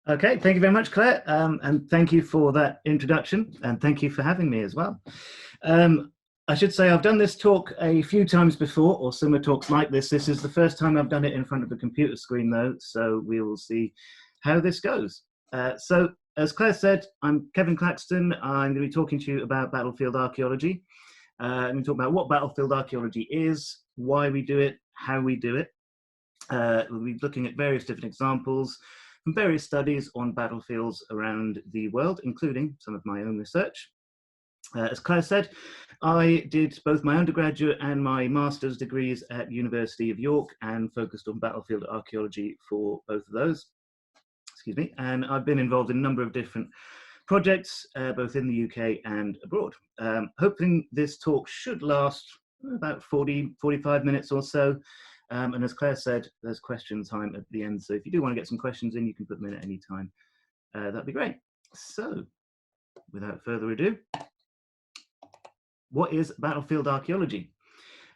Okay, thank you very much, Claire, and thank you for that introduction, and thank you for having me as well. Um, I should say I've done this talk a few times before, or similar talks like this. This is the first time I've done it in front of a computer screen, though, so we will see how this goes. So, as Claire said, I'm Kevin Claxton. I'm going to be talking to you about battlefield archaeology. I'm going to talk about what battlefield archaeology is, why we do it, how we do it. We'll be looking at various different examples from various studies on battlefields around the world, including some of my own research. As Claire said, I did both my undergraduate and my master's degrees at University of York and focused on battlefield archaeology for both of those. Excuse me. And I've been involved in a number of different projects, both in the UK and abroad. Hoping this talk should last about 45 minutes or so. And as Claire said, there's question time at the end. So if you do want to get some questions in, you can put them in at any time. That'd be great. So without further ado, what is battlefield archaeology?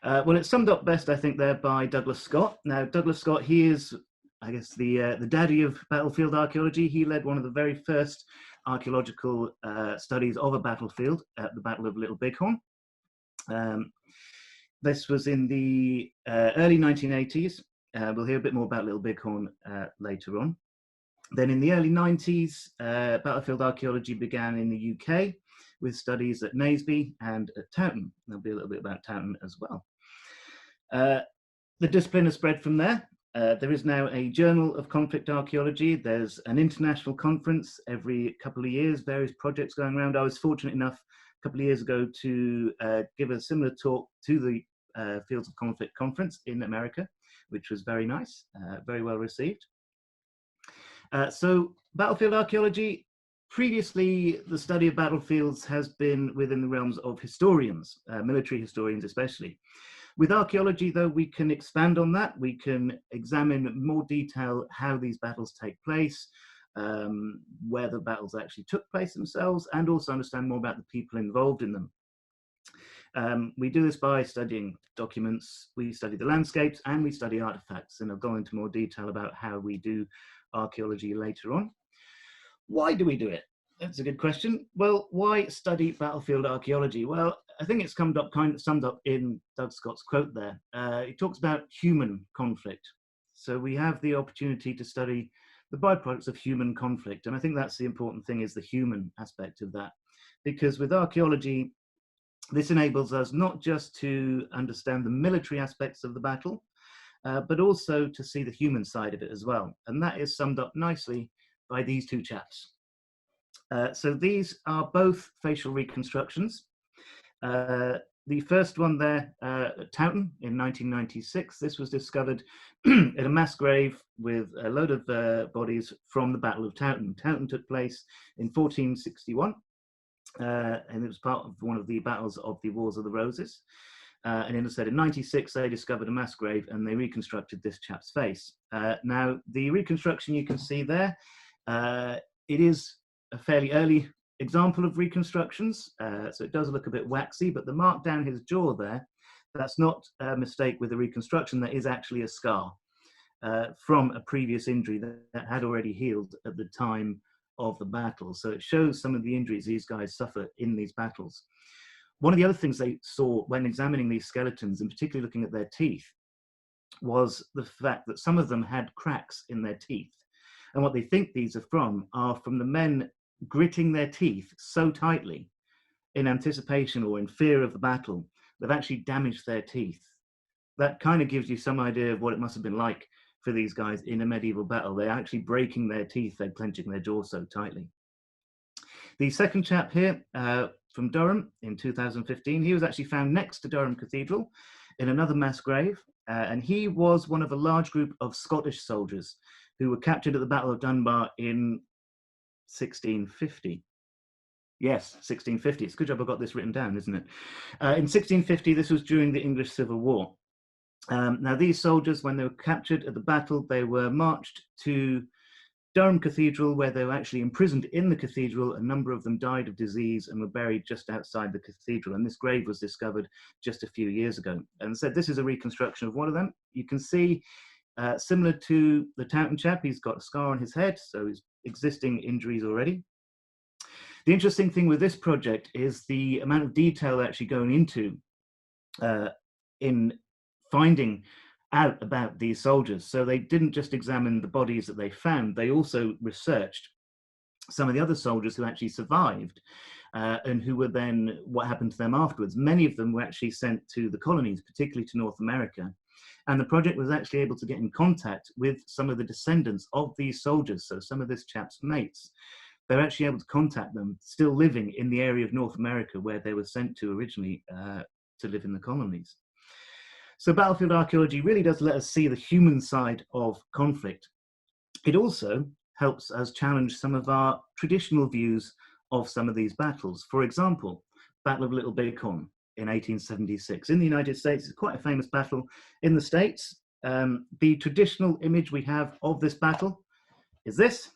Well, it's summed up best, I think, there by Douglas Scott. Now, Douglas Scott, he is, I guess, the daddy of battlefield archaeology. He led one of the very first archaeological studies of a battlefield at the Battle of Little Bighorn. This was in the early 1980s. We'll hear a bit more about Little Bighorn later on. Then in the early 90s, battlefield archaeology began in the UK with studies at Naseby and at Chariton. There'll be a little bit about Chariton as well. The discipline has spread from there. There is now a Journal of Conflict Archaeology. There's an international conference every couple of years, various projects going around. I was fortunate enough a couple of years ago to give a similar talk to the Fields of Conflict conference in America, which was very nice, very well received. So battlefield archaeology, previously the study of battlefields has been within the realms of historians, military historians especially. With archaeology, though, we can expand on that. We can examine in more detail how these battles take place, where the battles actually took place themselves, and also understand more about the people involved in them. We do this by studying documents, we study the landscapes, and we study artifacts, and I'll go into more detail about how we do archaeology later on. Why do we do it? That's a good question. Well, why study battlefield archaeology? Well, I think it's summed up in Doug Scott's quote there. He talks about human conflict. So we have the opportunity to study the byproducts of human conflict. And I think that's the important thing, is the human aspect of that. Because with archaeology, this enables us not just to understand the military aspects of the battle, but also to see the human side of it as well. And that is summed up nicely by these two chaps. So these are both facial reconstructions. The first one there at Chariton in 1996, this was discovered at a mass grave with a load of bodies from the Battle of Chariton. Chariton took place in 1461, and it was part of one of the battles of the Wars of the Roses. And as I said, in 96, they discovered a mass grave and they reconstructed this chap's face. Now, the reconstruction you can see there, it is a fairly early example of reconstructions, so it does look a bit waxy, but the mark down his jaw there, that's not a mistake with the reconstruction. That is actually a scar from a previous injury that had already healed at the time of the battle. So it shows some of the injuries these guys suffer in these battles. One of the other things they saw when examining these skeletons, and particularly looking at their teeth, was the fact that some of them had cracks in their teeth. And what they think these are from the men gritting their teeth so tightly in anticipation or in fear of the battle, they've actually damaged their teeth. That kind of gives you some idea of what it must have been like for these guys in a medieval battle. They're actually breaking their teeth, they're clenching their jaw so tightly. The second chap here from Durham in 2015, he was actually found next to Durham Cathedral in another mass grave, and he was one of a large group of Scottish soldiers who were captured at the Battle of Dunbar in 1650. Yes, 1650. It's a good job I got this written down, isn't it? In 1650, this was during the English Civil War. Now, these soldiers, when they were captured at the battle, they were marched to Durham Cathedral, where they were actually imprisoned in the cathedral. A number of them died of disease and were buried just outside the cathedral. And this grave was discovered just a few years ago. And so this is a reconstruction of one of them. You can see, similar to the Chariton chap, he's got a scar on his head, so he's existing injuries already. The interesting thing with this project is the amount of detail actually going into in finding out about these soldiers. So they didn't just examine the bodies that they found, they also researched some of the other soldiers who actually survived and who were then, what happened to them afterwards. Many of them were actually sent to the colonies, particularly to North America. And the project was actually able to get in contact with some of the descendants of these soldiers, so some of this chap's mates. They're actually able to contact them, still living in the area of North America where they were sent to originally to live in the colonies. So battlefield archaeology really does let us see the human side of conflict. It also helps us challenge some of our traditional views of some of these battles. For example, Battle of Little Bighorn in 1876. In the United States, it's quite a famous battle. In the States, the traditional image we have of this battle is this.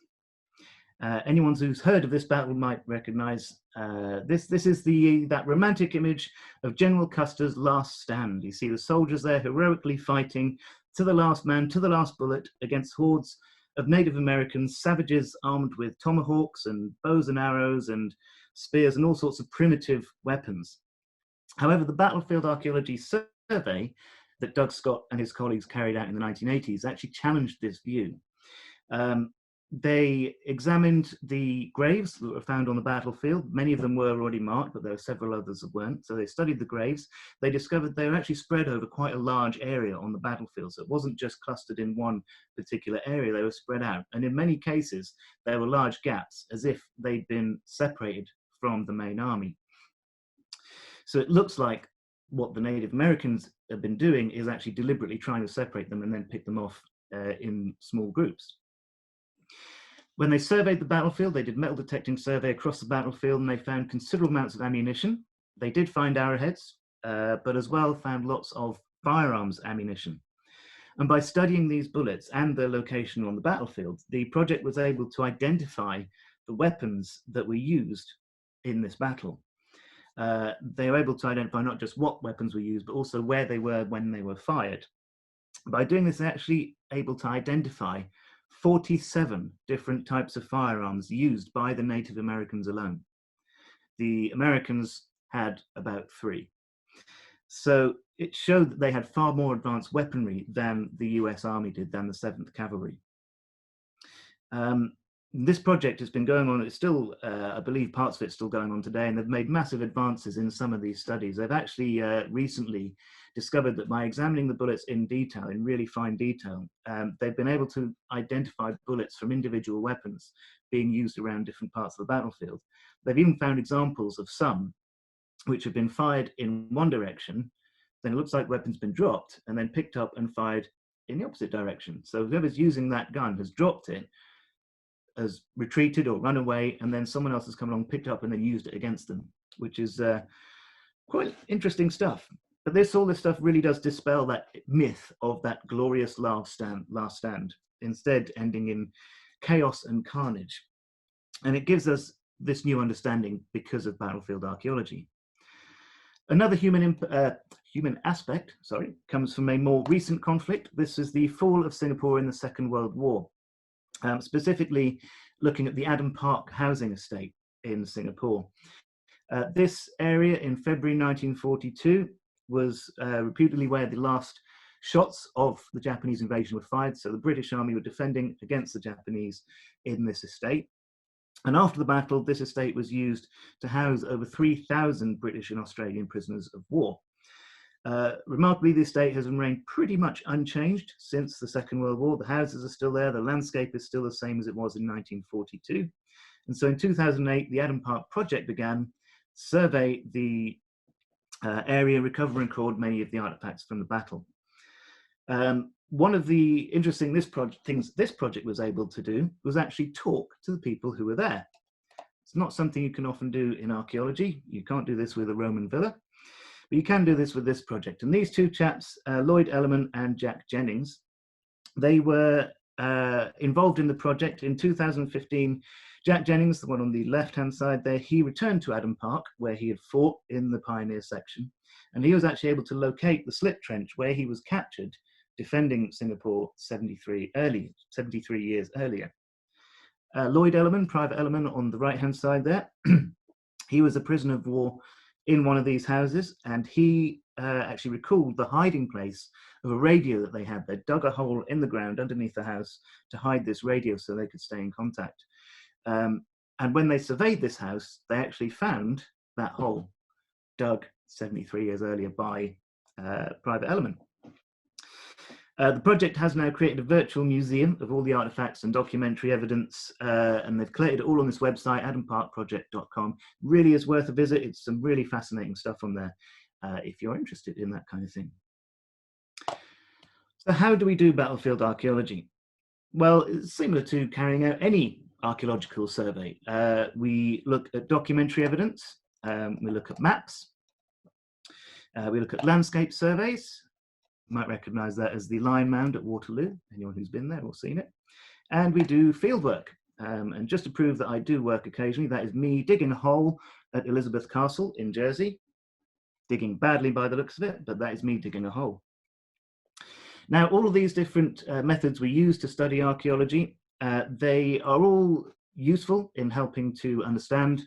Anyone who's heard of this battle might recognize this. This is that romantic image of General Custer's last stand. You see the soldiers there heroically fighting to the last man, to the last bullet, against hordes of Native Americans, savages armed with tomahawks and bows and arrows and spears and all sorts of primitive weapons. However, the battlefield archaeology survey that Doug Scott and his colleagues carried out in the 1980s actually challenged this view. They examined the graves that were found on the battlefield. Many of them were already marked, but there were several others that weren't. So they studied the graves. They discovered they were actually spread over quite a large area on the battlefield. So it wasn't just clustered in one particular area, they were spread out. And in many cases, there were large gaps, as if they'd been separated from the main army. So it looks like what the Native Americans have been doing is actually deliberately trying to separate them and then pick them off in small groups. When they surveyed the battlefield, they did metal detecting survey across the battlefield, and they found considerable amounts of ammunition. They did find arrowheads, but as well found lots of firearms ammunition. And by studying these bullets and their location on the battlefield, the project was able to identify the weapons that were used in this battle. They were able to identify not just what weapons were used, but also where they were when they were fired. By doing this, they're actually able to identify 47 different types of firearms used by the Native Americans alone. The Americans had about 3. So it showed that they had far more advanced weaponry than the US Army did, than the 7th Cavalry. This project has been going on, it's still, I believe parts of it's still going on today, and they've made massive advances in some of these studies. They've actually recently discovered that by examining the bullets in detail, in really fine detail, they've been able to identify bullets from individual weapons being used around different parts of the battlefield. They've even found examples of some which have been fired in one direction, then it looks like the weapon's been dropped, and then picked up and fired in the opposite direction. So whoever's using that gun has dropped it, has retreated or run away, and then someone else has come along, picked it up, and then used it against them, which is quite interesting stuff. But all this stuff really does dispel that myth of that glorious last stand, instead ending in chaos and carnage. And it gives us this new understanding because of battlefield archaeology. Another human aspect, comes from a more recent conflict. This is the fall of Singapore in the Second World War. Specifically looking at the Adam Park housing estate in Singapore. This area in February 1942 was reputedly where the last shots of the Japanese invasion were fired. So the British Army were defending against the Japanese in this estate. And after the battle, this estate was used to house over 3,000 British and Australian prisoners of war. Remarkably, the estate has remained pretty much unchanged since the Second World War. The houses are still there, the landscape is still the same as it was in 1942. And so in 2008, the Adam Park project began to survey the area, recover and record many of the artifacts from the battle. One of the interesting things this project was able to do was actually talk to the people who were there. It's not something you can often do in archaeology. You can't do this with a Roman villa. But you can do this with this project. And these two chaps, Lloyd Ellerman and Jack Jennings, they were involved in the project in 2015. Jack Jennings, the one on the left-hand side there, he returned to Adam Park, where he had fought in the Pioneer section. And he was actually able to locate the slip trench where he was captured, defending Singapore 73 years earlier. Lloyd Ellerman, Private Ellerman on the right-hand side there, he was a prisoner of war in one of these houses, and he actually recalled the hiding place of a radio that they had. They dug a hole in the ground underneath the house to hide this radio so they could stay in contact. And when they surveyed this house, they actually found that hole dug 73 years earlier by Private Ellerman. The project has now created a virtual museum of all the artifacts and documentary evidence, and they've collected it all on this website, adamparkproject.com. Really is worth a visit. It's some really fascinating stuff on there if you're interested in that kind of thing. So how do we do battlefield archaeology? Well, it's similar to carrying out any archaeological survey. We look at documentary evidence, we look at maps, we look at landscape surveys. You might recognize that as the Lion Mound at Waterloo, anyone who's been there or seen it. And we do field work. And just to prove that I do work occasionally, that is me digging a hole at Elizabeth Castle in Jersey, digging badly by the looks of it, but that is me digging a hole. Now, all of these different methods we use to study archaeology, they are all useful in helping to understand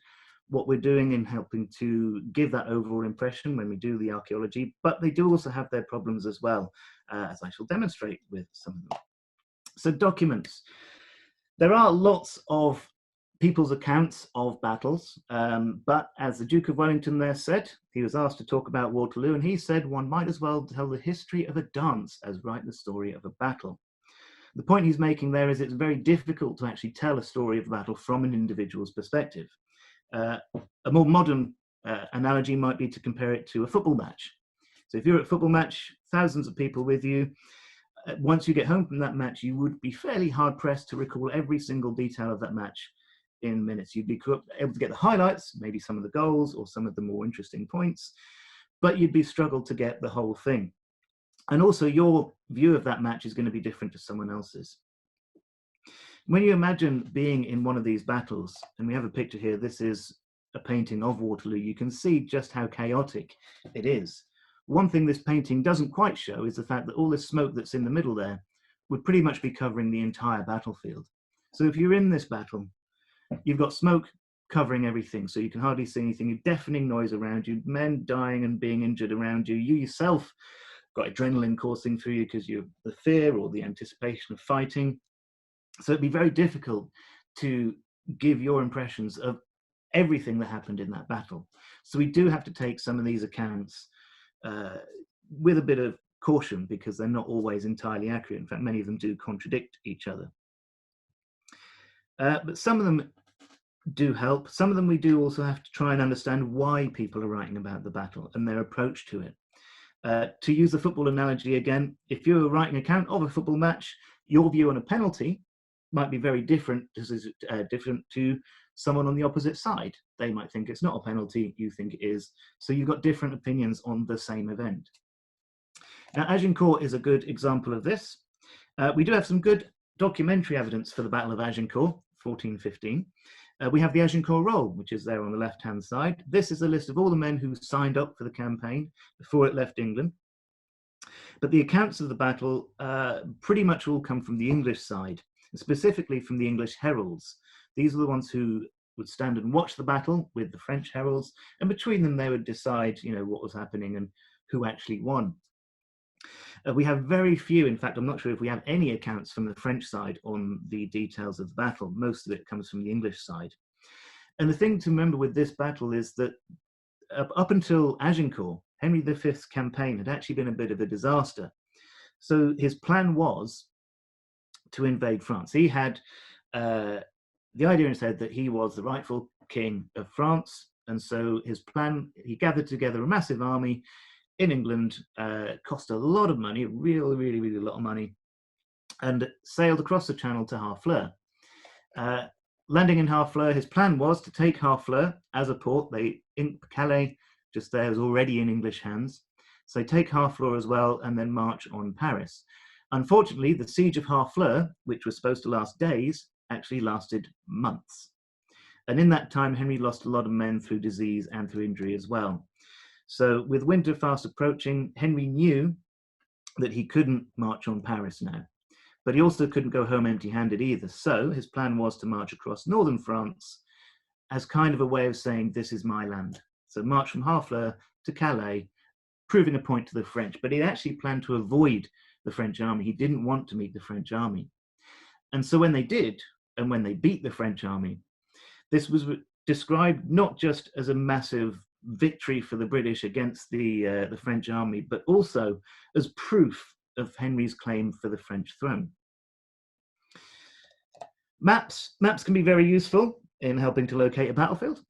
what we're doing, in helping to give that overall impression when we do the archaeology, but they do also have their problems as well, as I shall demonstrate with some of them. So documents. There are lots of people's accounts of battles, but as the Duke of Wellington there said, he was asked to talk about Waterloo, and he said one might as well tell the history of a dance as write the story of a battle. The point he's making there is it's very difficult to actually tell a story of a battle from an individual's perspective. A more modern analogy might be to compare it to a football match. So if you're at a football match, thousands of people with you, once you get home from that match, you would be fairly hard pressed to recall every single detail of that match in minutes. You'd be able to get the highlights, maybe some of the goals or some of the more interesting points, but you'd be struggled to get the whole thing. And also your view of that match is going to be different to someone else's. When you imagine being in one of these battles, and we have a picture here, this is a painting of Waterloo, you can see just how chaotic it is. One thing this painting doesn't quite show is the fact that all this smoke that's in the middle there would pretty much be covering the entire battlefield. So if you're in this battle, you've got smoke covering everything, so you can hardly see anything, a deafening noise around you, men dying and being injured around you, you yourself got adrenaline coursing through you because you're the fear or the anticipation of fighting. So it'd be very difficult to give your impressions of everything that happened in that battle. So we do have to take some of these accounts with a bit of caution because they're not always entirely accurate. In fact, many of them do contradict each other. But some of them do help. Some of them we do also have to try and understand why people are writing about the battle and their approach to it. To use the football analogy again, if you're writing an account of a football match, your view on a penalty might be very different to someone on the opposite side. They might think it's not a penalty, you think it is. So you've got different opinions on the same event. Now, Agincourt is a good example of this. We do have some good documentary evidence for the Battle of Agincourt, 1415. We have the Agincourt Roll, which is there on the left-hand side. This is a list of all the men who signed up for the campaign before it left England. But the accounts of the battle pretty much all come from the English side, specifically from the English heralds. These are the ones who would stand and watch the battle with the French heralds, and between them they would decide, what was happening and who actually won. We have very few, in fact, I'm not sure if we have any accounts from the French side on the details of the battle. Most of it comes from the English side. And the thing to remember with this battle is that up until Agincourt, Henry V's campaign had actually been a bit of a disaster. So his plan was to invade France. He had the idea in his head that he was the rightful king of France. And so his plan, he gathered together a massive army in England, cost a lot of money, really a lot of money, and sailed across the channel to Harfleur. Landing in Harfleur, his plan was to take Harfleur as a port. Calais, just there, was already in English hands. So take Harfleur as well and then march on Paris. Unfortunately, the siege of Harfleur, which was supposed to last days, actually lasted months. And in that time, Henry lost a lot of men through disease and through injury as well. So with winter fast approaching, Henry knew that he couldn't march on Paris now. But he also couldn't go home empty-handed either. So his plan was to march across northern France as kind of a way of saying, this is my land. So march from Harfleur to Calais, proving a point to the French. But he actually planned to avoid the French army. He didn't want to meet the French army. And so when they did, and when they beat the French army, this was described not just as a massive victory for the British against the French army, but also as proof of Henry's claim for the French throne. Maps can be very useful in helping to locate a battlefield.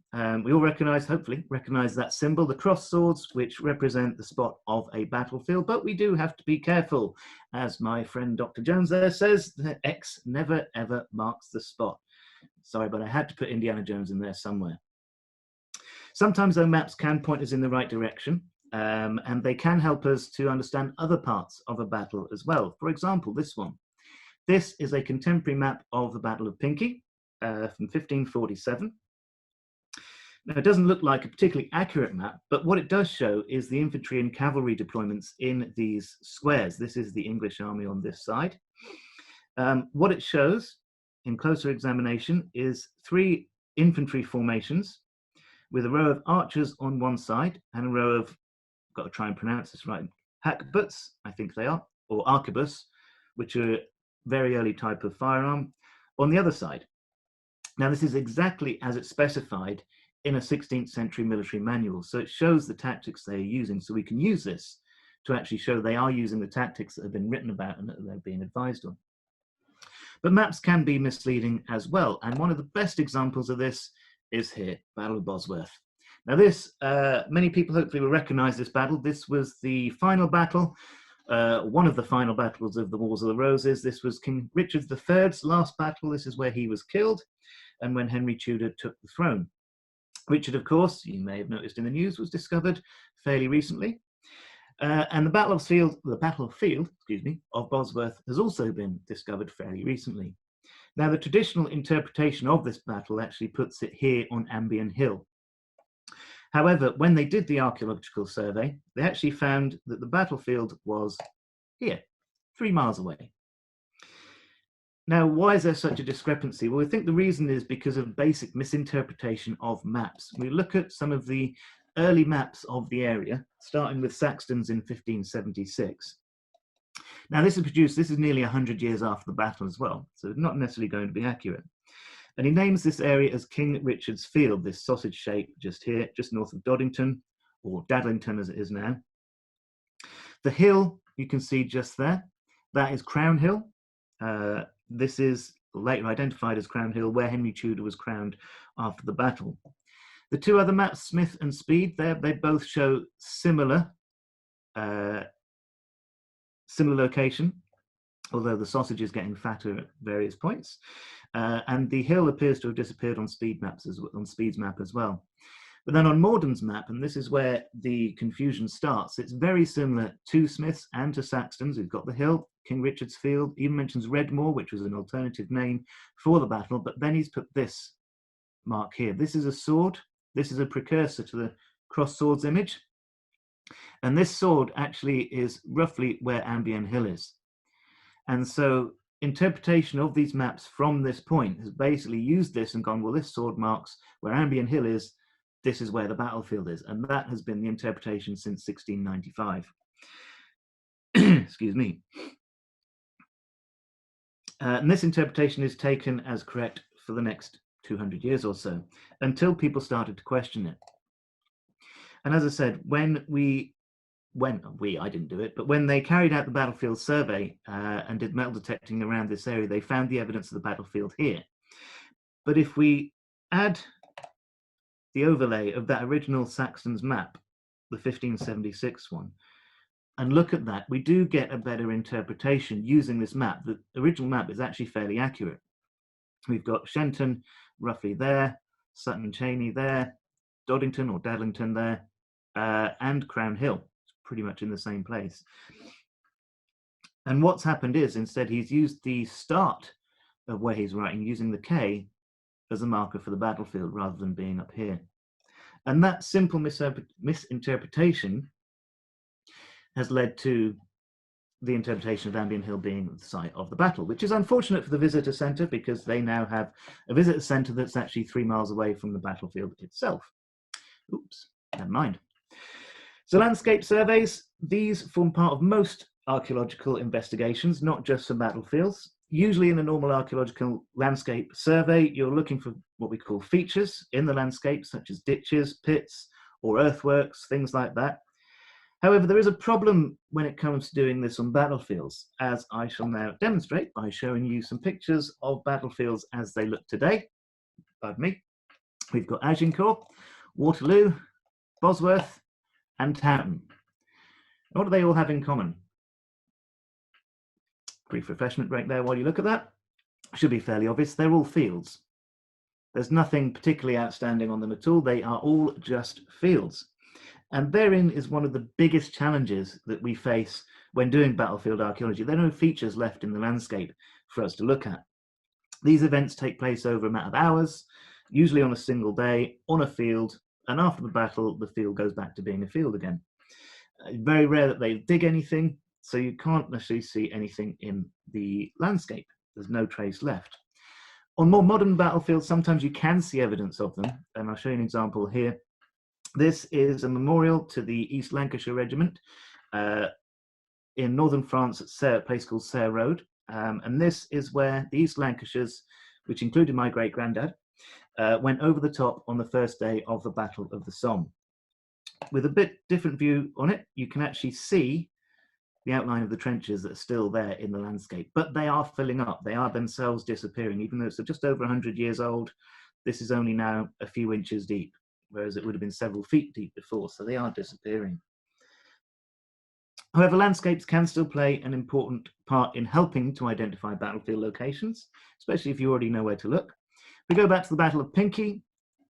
We all hopefully recognize that symbol, the cross swords, which represent the spot of a battlefield, but we do have to be careful. As my friend Dr. Jones there says, the X never ever marks the spot. Sorry, but I had to put Indiana Jones in there somewhere. Sometimes though, maps can point us in the right direction, and they can help us to understand other parts of a battle as well. For example, this one. This is a contemporary map of the Battle of Pinkie from 1547. Now, it doesn't look like a particularly accurate map, but what it does show is the infantry and cavalry deployments in these squares. This is the English army on this side. What it shows in closer examination is 3 infantry formations with a row of archers on one side and a row of, I've got to try and pronounce this right, hackbuts, I think they are, or arquebus, which are a very early type of firearm, on the other side. Now, this is exactly as it's specified in a 16th century military manual. So it shows the tactics they're using. So we can use this to actually show they are using the tactics that have been written about and that they're being advised on. But maps can be misleading as well. And one of the best examples of this is here, Battle of Bosworth. Now this, many people hopefully will recognize this battle. This was the final battle, one of the final battles of the Wars of the Roses. This was King Richard III's last battle. This is where he was killed and when Henry Tudor took the throne. Richard, of course, you may have noticed in the news, was discovered fairly recently. And the battlefield, of Bosworth has also been discovered fairly recently. Now, the traditional interpretation of this battle actually puts it here on Ambion Hill. However, when they did the archaeological survey, they actually found that the battlefield was here, 3 miles away. Now, why is there such a discrepancy? Well, we think the reason is because of basic misinterpretation of maps. We look at some of the early maps of the area, starting with Saxton's in 1576. Now, this is nearly 100 years after the battle as well, so it's not necessarily going to be accurate. And he names this area as King Richard's Field, this sausage shape just here, just north of Doddington, or Dadlington as it is now. The hill you can see just there, that is Crown Hill. This is later identified as Crown Hill, where Henry Tudor was crowned after the battle. The 2 other maps, Smith and Speed, they both show similar location, although the sausage is getting fatter at various points. And the hill appears to have disappeared on Speed's map as well. But then on Morden's map, and this is where the confusion starts, it's very similar to Smith's and to Saxton's. We've got the hill, King Richard's Field, even mentions Redmoor, which was an alternative name for the battle, but then he's put this mark here. This is a sword. This is a precursor to the cross swords image. And this sword actually is roughly where Ambion Hill is. And so interpretation of these maps from this point has basically used this and gone, well, this sword marks where Ambion Hill is, this is where the battlefield is. And that has been the interpretation since 1695. Excuse me. And this interpretation is taken as correct for the next 200 years or so, until people started to question it. And as I said, I didn't do it, but when they carried out the battlefield survey and did metal detecting around this area, they found the evidence of the battlefield here. But if we add the overlay of that original Saxton's map, the 1576 one, and look at that, we do get a better interpretation using this map. The original map is actually fairly accurate. We've got Shenton roughly there, Sutton Cheney there, Doddington or Dadlington there, and Crown Hill. It's pretty much in the same place. And what's happened is instead he's used the start of where he's writing using the K as a marker for the battlefield rather than being up here. And that simple misinterpretation has led to the interpretation of Ambien Hill being the site of the battle, which is unfortunate for the visitor centre because they now have a visitor centre that's actually 3 miles away from the battlefield itself. Oops, never mind. So landscape surveys, these form part of most archaeological investigations, not just for battlefields. Usually in a normal archaeological landscape survey, you're looking for what we call features in the landscape, such as ditches, pits, or earthworks, things like that. However, there is a problem when it comes to doing this on battlefields, as I shall now demonstrate by showing you some pictures of battlefields as they look today. Pardon me. We've got Agincourt, Waterloo, Bosworth, and Chariton. What do they all have in common? Brief refreshment break there while you look at that. Should be fairly obvious. They're all fields. There's nothing particularly outstanding on them at all. They are all just fields. And therein is one of the biggest challenges that we face when doing battlefield archaeology. There are no features left in the landscape for us to look at. These events take place over a matter of hours, usually on a single day, on a field, and after the battle, the field goes back to being a field again. Very rare that they dig anything, so you can't necessarily see anything in the landscape. There's no trace left. On more modern battlefields, sometimes you can see evidence of them, and I'll show you an example here. This is a memorial to the East Lancashire Regiment in northern France at a place called Serre Road. And this is where the East Lancashires, which included my great-granddad, went over the top on the first day of the Battle of the Somme. With a bit different view on it, you can actually see the outline of the trenches that are still there in the landscape, but they are filling up. They are themselves disappearing. Even though it's just over 100 years old, this is only now a few inches deep, whereas it would have been several feet deep before, so they are disappearing. However, landscapes can still play an important part in helping to identify battlefield locations, especially if you already know where to look. We go back to the Battle of Pinkie.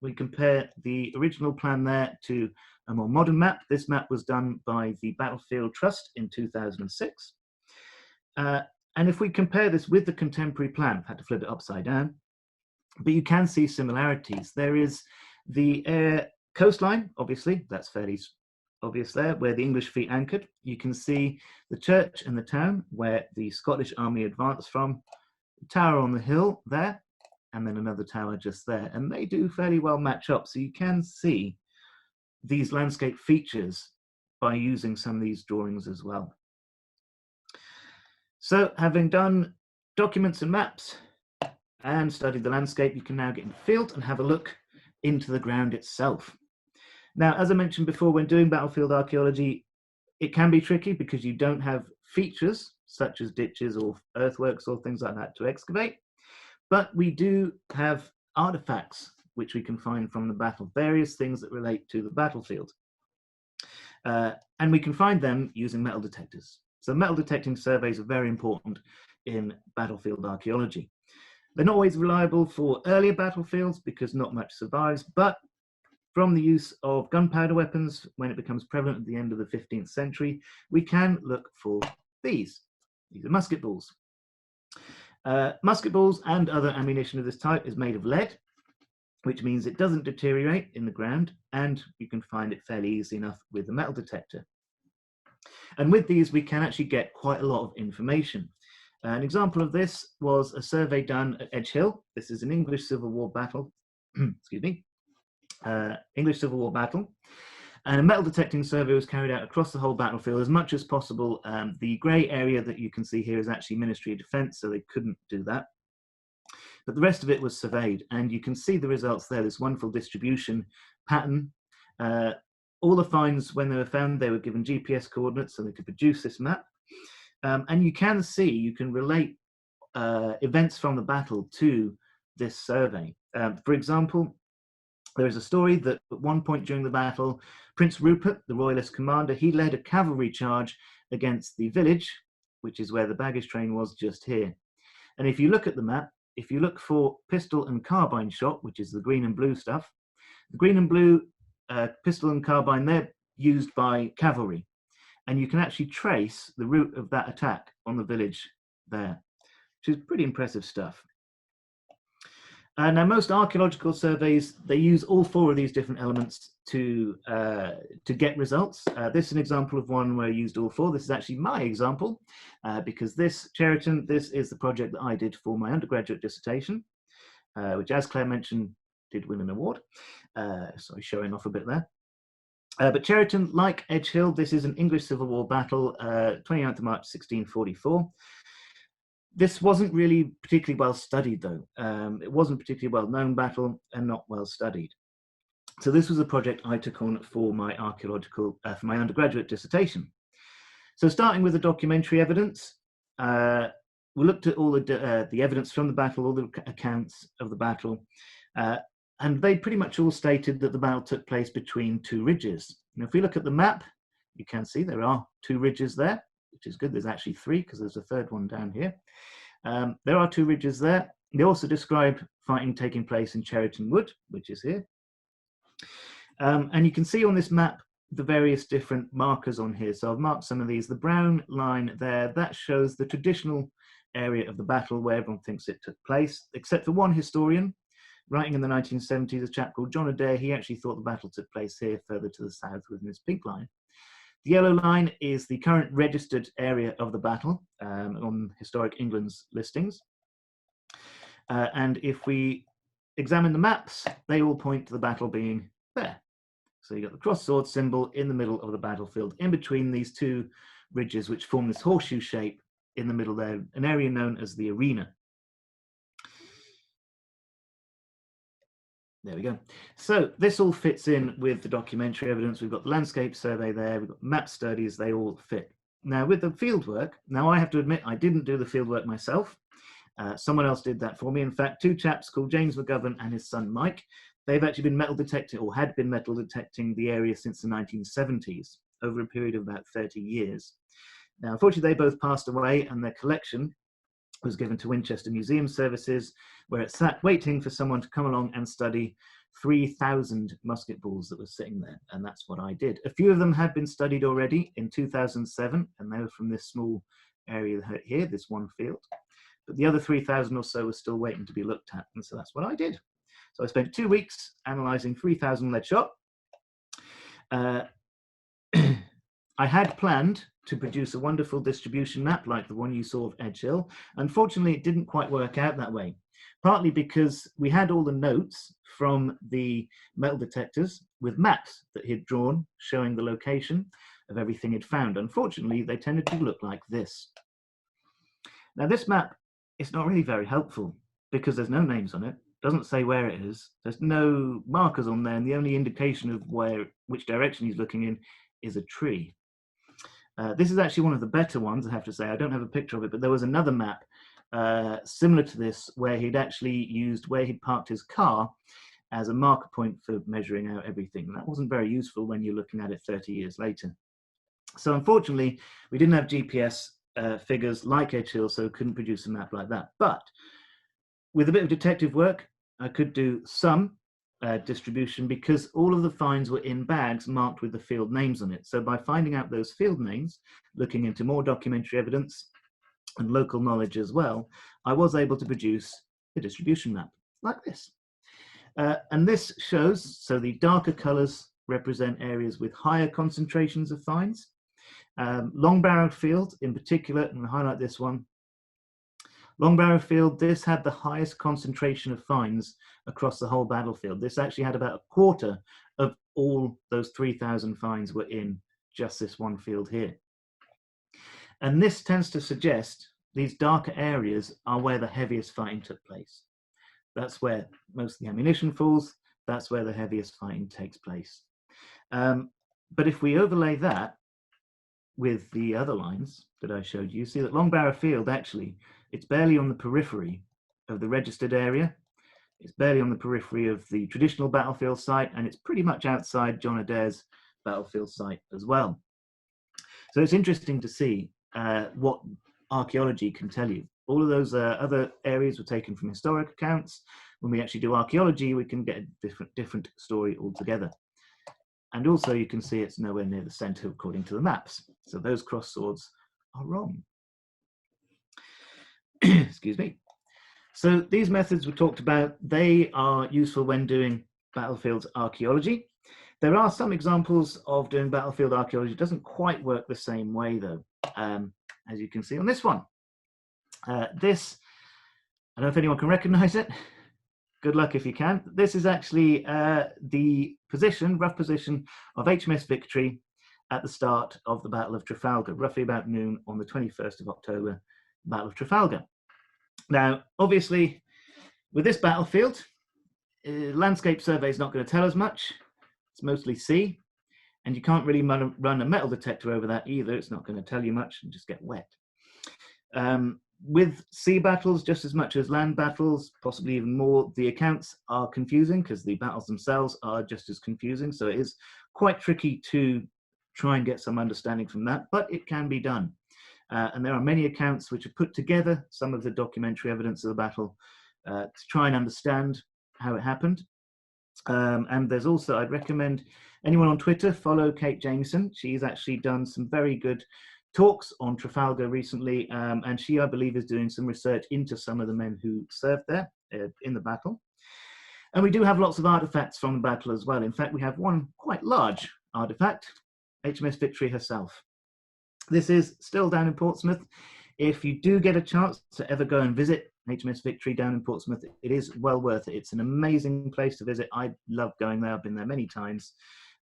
We compare the original plan there to a more modern map. This map was done by the Battlefield Trust in 2006. And if we compare this with the contemporary plan, I've had to flip it upside down, but you can see similarities. There is the coastline, obviously, that's fairly obvious there, where the English fleet anchored. You can see the church and the town where the Scottish army advanced from, the tower on the hill there, and then another tower just there. And they do fairly well match up. So you can see these landscape features by using some of these drawings as well. So having done documents and maps and studied the landscape, you can now get in the field and have a look into the ground itself. Now, as I mentioned before, when doing battlefield archaeology, it can be tricky because you don't have features such as ditches or earthworks or things like that to excavate, but we do have artifacts which we can find from the battle, various things that relate to the battlefield. And we can find them using metal detectors. So metal detecting surveys are very important in battlefield archaeology. They're not always reliable for earlier battlefields because not much survives, but from the use of gunpowder weapons, when it becomes prevalent at the end of the 15th century, we can look for these. These are musket balls. Musket balls and other ammunition of this type is made of lead, which means it doesn't deteriorate in the ground, and you can find it fairly easy enough with a metal detector. And with these, we can actually get quite a lot of information. An example of this was a survey done at Edge Hill. This is an English Civil War battle, excuse me, English Civil War battle. And a metal detecting survey was carried out across the whole battlefield as much as possible. The grey area that you can see here is actually Ministry of Defence, so they couldn't do that. But the rest of it was surveyed, and you can see the results there, this wonderful distribution pattern. All the finds, when they were found, they were given GPS coordinates so they could produce this map. And you can see, you can relate events from the battle to this survey. For example, there is a story that at one point during the battle, Prince Rupert, the royalist commander, he led a cavalry charge against the village, which is where the baggage train was just here. And if you look at the map, if you look for pistol and carbine shot, which is the green and blue stuff, the green and blue pistol and carbine, they're used by cavalry. And you can actually trace the route of that attack on the village there, which is pretty impressive stuff. Now, most archaeological surveys, they use all four of these different elements to get results. This is an example of one where I used all four. This is actually my example, because this Chariton, this is the project that I did for my undergraduate dissertation, which, as Claire mentioned, did win an award. Sorry, showing off a bit there. But Chariton, like Edge Hill, this is an English Civil War battle, 29th of March, 1644. This wasn't really particularly well studied, though. It wasn't a particularly well-known battle and not well studied. So this was a project I took on for my for my undergraduate dissertation. So starting with the documentary evidence, we looked at all the evidence from the battle, all the accounts of the battle, and they pretty much all stated that the battle took place between two ridges. And if we look at the map, you can see there are two ridges there, which is good. There's actually three because there's a third one down here. There are two ridges there. They also describe fighting taking place in Chariton Wood, which is here. And you can see on this map the various different markers on here. So I've marked some of these. The brown line there, that shows the traditional area of the battle where everyone thinks it took place, except for one historian writing in the 1970s, a chap called John Adair. He actually thought the battle took place here further to the south within this pink line. The yellow line is the current registered area of the battle on Historic England's listings. And if we examine the maps, they all point to the battle being there. So you've got the cross sword symbol in the middle of the battlefield, in between these two ridges, which form this horseshoe shape in the middle there, an area known as the arena. There we go. So this all fits in with the documentary evidence. We've got the landscape survey there, we've got map studies, they all fit. Now with the field work, now I have to admit I didn't do the field work myself. Someone else did that for me. In fact, two chaps called James McGovern and his son Mike, they've actually been metal detecting, or had been metal detecting the area since the 1970s, over a period of about 30 years. Now, unfortunately, they both passed away and their collection was given to Winchester Museum Services, where it sat waiting for someone to come along and study 3,000 musket balls that were sitting there, and that's what I did. A few of them had been studied already in 2007, and they were from this small area here, this one field. But the other 3,000 or so were still waiting to be looked at, and so that's what I did. So I spent 2 weeks analysing 3,000 lead shot. I had planned to produce a wonderful distribution map like the one you saw of Edge Hill. Unfortunately, it didn't quite work out that way, partly because we had all the notes from the metal detectors with maps that he'd drawn showing the location of everything he'd found. Unfortunately, they tended to look like this. Now, this map is not really very helpful because there's no names on it. Doesn't say where it is. There's no markers on there, and the only indication of which direction he's looking in is a tree. This is actually one of the better ones, I have to say. I don't have a picture of it, but there was another map similar to this where he'd actually used where he'd parked his car as a marker point for measuring out everything. That wasn't very useful when you're looking at it 30 years later. So unfortunately, we didn't have GPS figures like Edge Hill, so couldn't produce a map like that. But with a bit of detective work, I could do some distribution because all of the finds were in bags marked with the field names on it. So by finding out those field names, looking into more documentary evidence and local knowledge as well, I was able to produce a distribution map like this. And this shows, so the darker colours represent areas with higher concentrations of finds. Long Barrow Field in particular, and I'll highlight this one. Long Barrow Field, this had the highest concentration of finds across the whole battlefield. This actually had about a quarter of all those 3,000 finds were in just this one field here. And this tends to suggest these darker areas are where the heaviest fighting took place. That's where most of the ammunition falls. That's where the heaviest fighting takes place. But if we overlay that with the other lines that I showed you, see that Long Barrow Field, actually, it's barely on the periphery of the registered area. It's barely on the periphery of the traditional battlefield site, and it's pretty much outside John Adair's battlefield site as well. So it's interesting to see what archaeology can tell you. All of those other areas were taken from historic accounts. When we actually do archaeology, we can get a different story altogether. And also you can see it's nowhere near the center according to the maps. So those cross swords are wrong. Excuse me. So these methods we talked about, they are useful when doing battlefield archaeology. There are some examples of doing battlefield archaeology. It doesn't quite work the same way though, as you can see on this one. This, I don't know if anyone can recognize it. Good luck if you can. This is actually the position, rough position of HMS Victory at the start of the Battle of Trafalgar, roughly about noon on the 21st of October, Battle of Trafalgar. Now, obviously, with this battlefield, landscape survey is not going to tell us much. It's mostly sea, and you can't really run a metal detector over that either. It's not going to tell you much and just get wet. With sea battles, just as much as land battles, possibly even more, the accounts are confusing because the battles themselves are just as confusing. So it is quite tricky to try and get some understanding from that, but it can be done. And there are many accounts which have put together some of the documentary evidence of the battle to try and understand how it happened. And there's also, I'd recommend anyone on Twitter follow Kate Jameson. She's actually done some very good talks on Trafalgar recently, and she, I believe, is doing some research into some of the men who served there in the battle. And we do have lots of artifacts from the battle as well. In fact, we have one quite large artifact, HMS Victory herself. This is still down in Portsmouth. If you do get a chance to ever go and visit HMS Victory down in Portsmouth, it is well worth it. It's an amazing place to visit. I love going there. I've been there many times.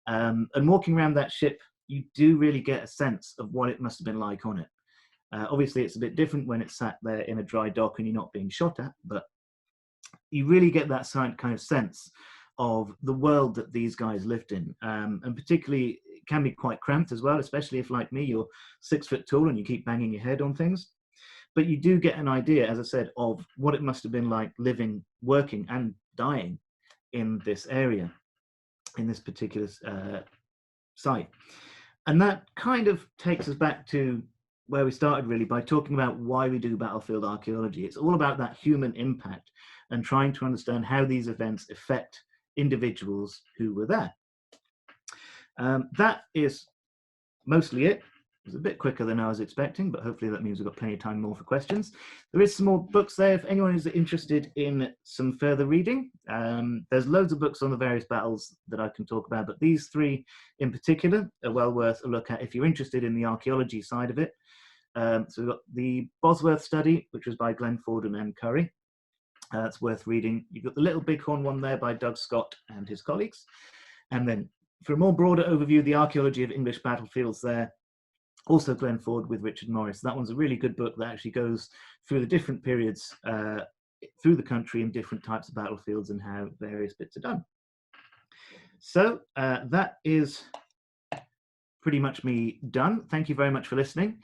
And walking around that ship, you do really get a sense of what it must have been like on it. Obviously, it's a bit different when it's sat there in a dry dock and you're not being shot at, but you really get that kind of sense of the world that these guys lived in. And particularly, it can be quite cramped as well, especially if, like me, you're 6 foot tall and you keep banging your head on things. But you do get an idea, as I said, of what it must have been like living, working and dying in this area, in this particular site. And that kind of takes us back to where we started, really, by talking about why we do battlefield archaeology. It's all about that human impact and trying to understand how these events affect individuals who were there. That is mostly it. It was a bit quicker than I was expecting, but hopefully that means we've got plenty of time more for questions. There is some more books there if anyone is interested in some further reading. There's loads of books on the various battles that I can talk about, but these three in particular are well worth a look at if you're interested in the archaeology side of it. So we've got the Bosworth study, which was by Glenn Ford and Anne Curry. That's worth reading. You've got the Little Bighorn one there by Doug Scott and his colleagues. And then for a more broader overview, the Archaeology of English Battlefields there, also Glenn Ford with Richard Morris. That one's a really good book that actually goes through the different periods through the country and different types of battlefields and how various bits are done. So that is pretty much me done. Thank you very much for listening.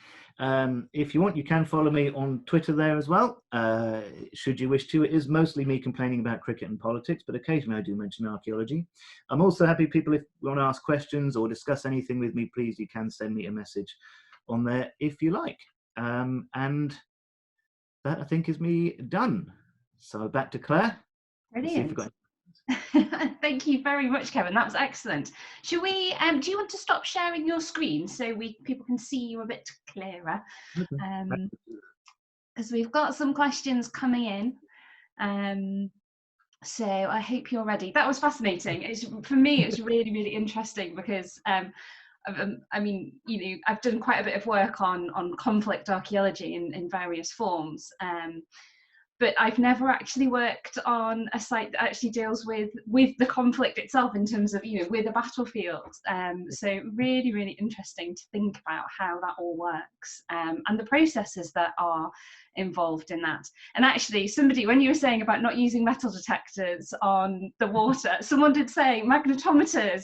If you want, you can follow me on Twitter there as well, should you wish to. It is mostly me complaining about cricket and politics, but occasionally I do mention archaeology. I'm also happy, people, if you want to ask questions or discuss anything with me, please, you can send me a message on there if you like. And that, I think, is me done. So back to Claire. Brilliant. Thank you very much, Kevin. That was excellent. Shall we? Do you want to stop sharing your screen so people can see you a bit clearer? Because we've got some questions coming in. So I hope you're ready. That was fascinating. For me, it was really, really interesting because I mean, you know, I've done quite a bit of work on conflict archaeology in various forms. But I've never actually worked on a site that actually deals with the conflict itself in terms of, you know, with a battlefield. So really, really interesting to think about how that all works and the processes that are involved in that. And actually, somebody, when you were saying about not using metal detectors on the water, someone did say magnetometers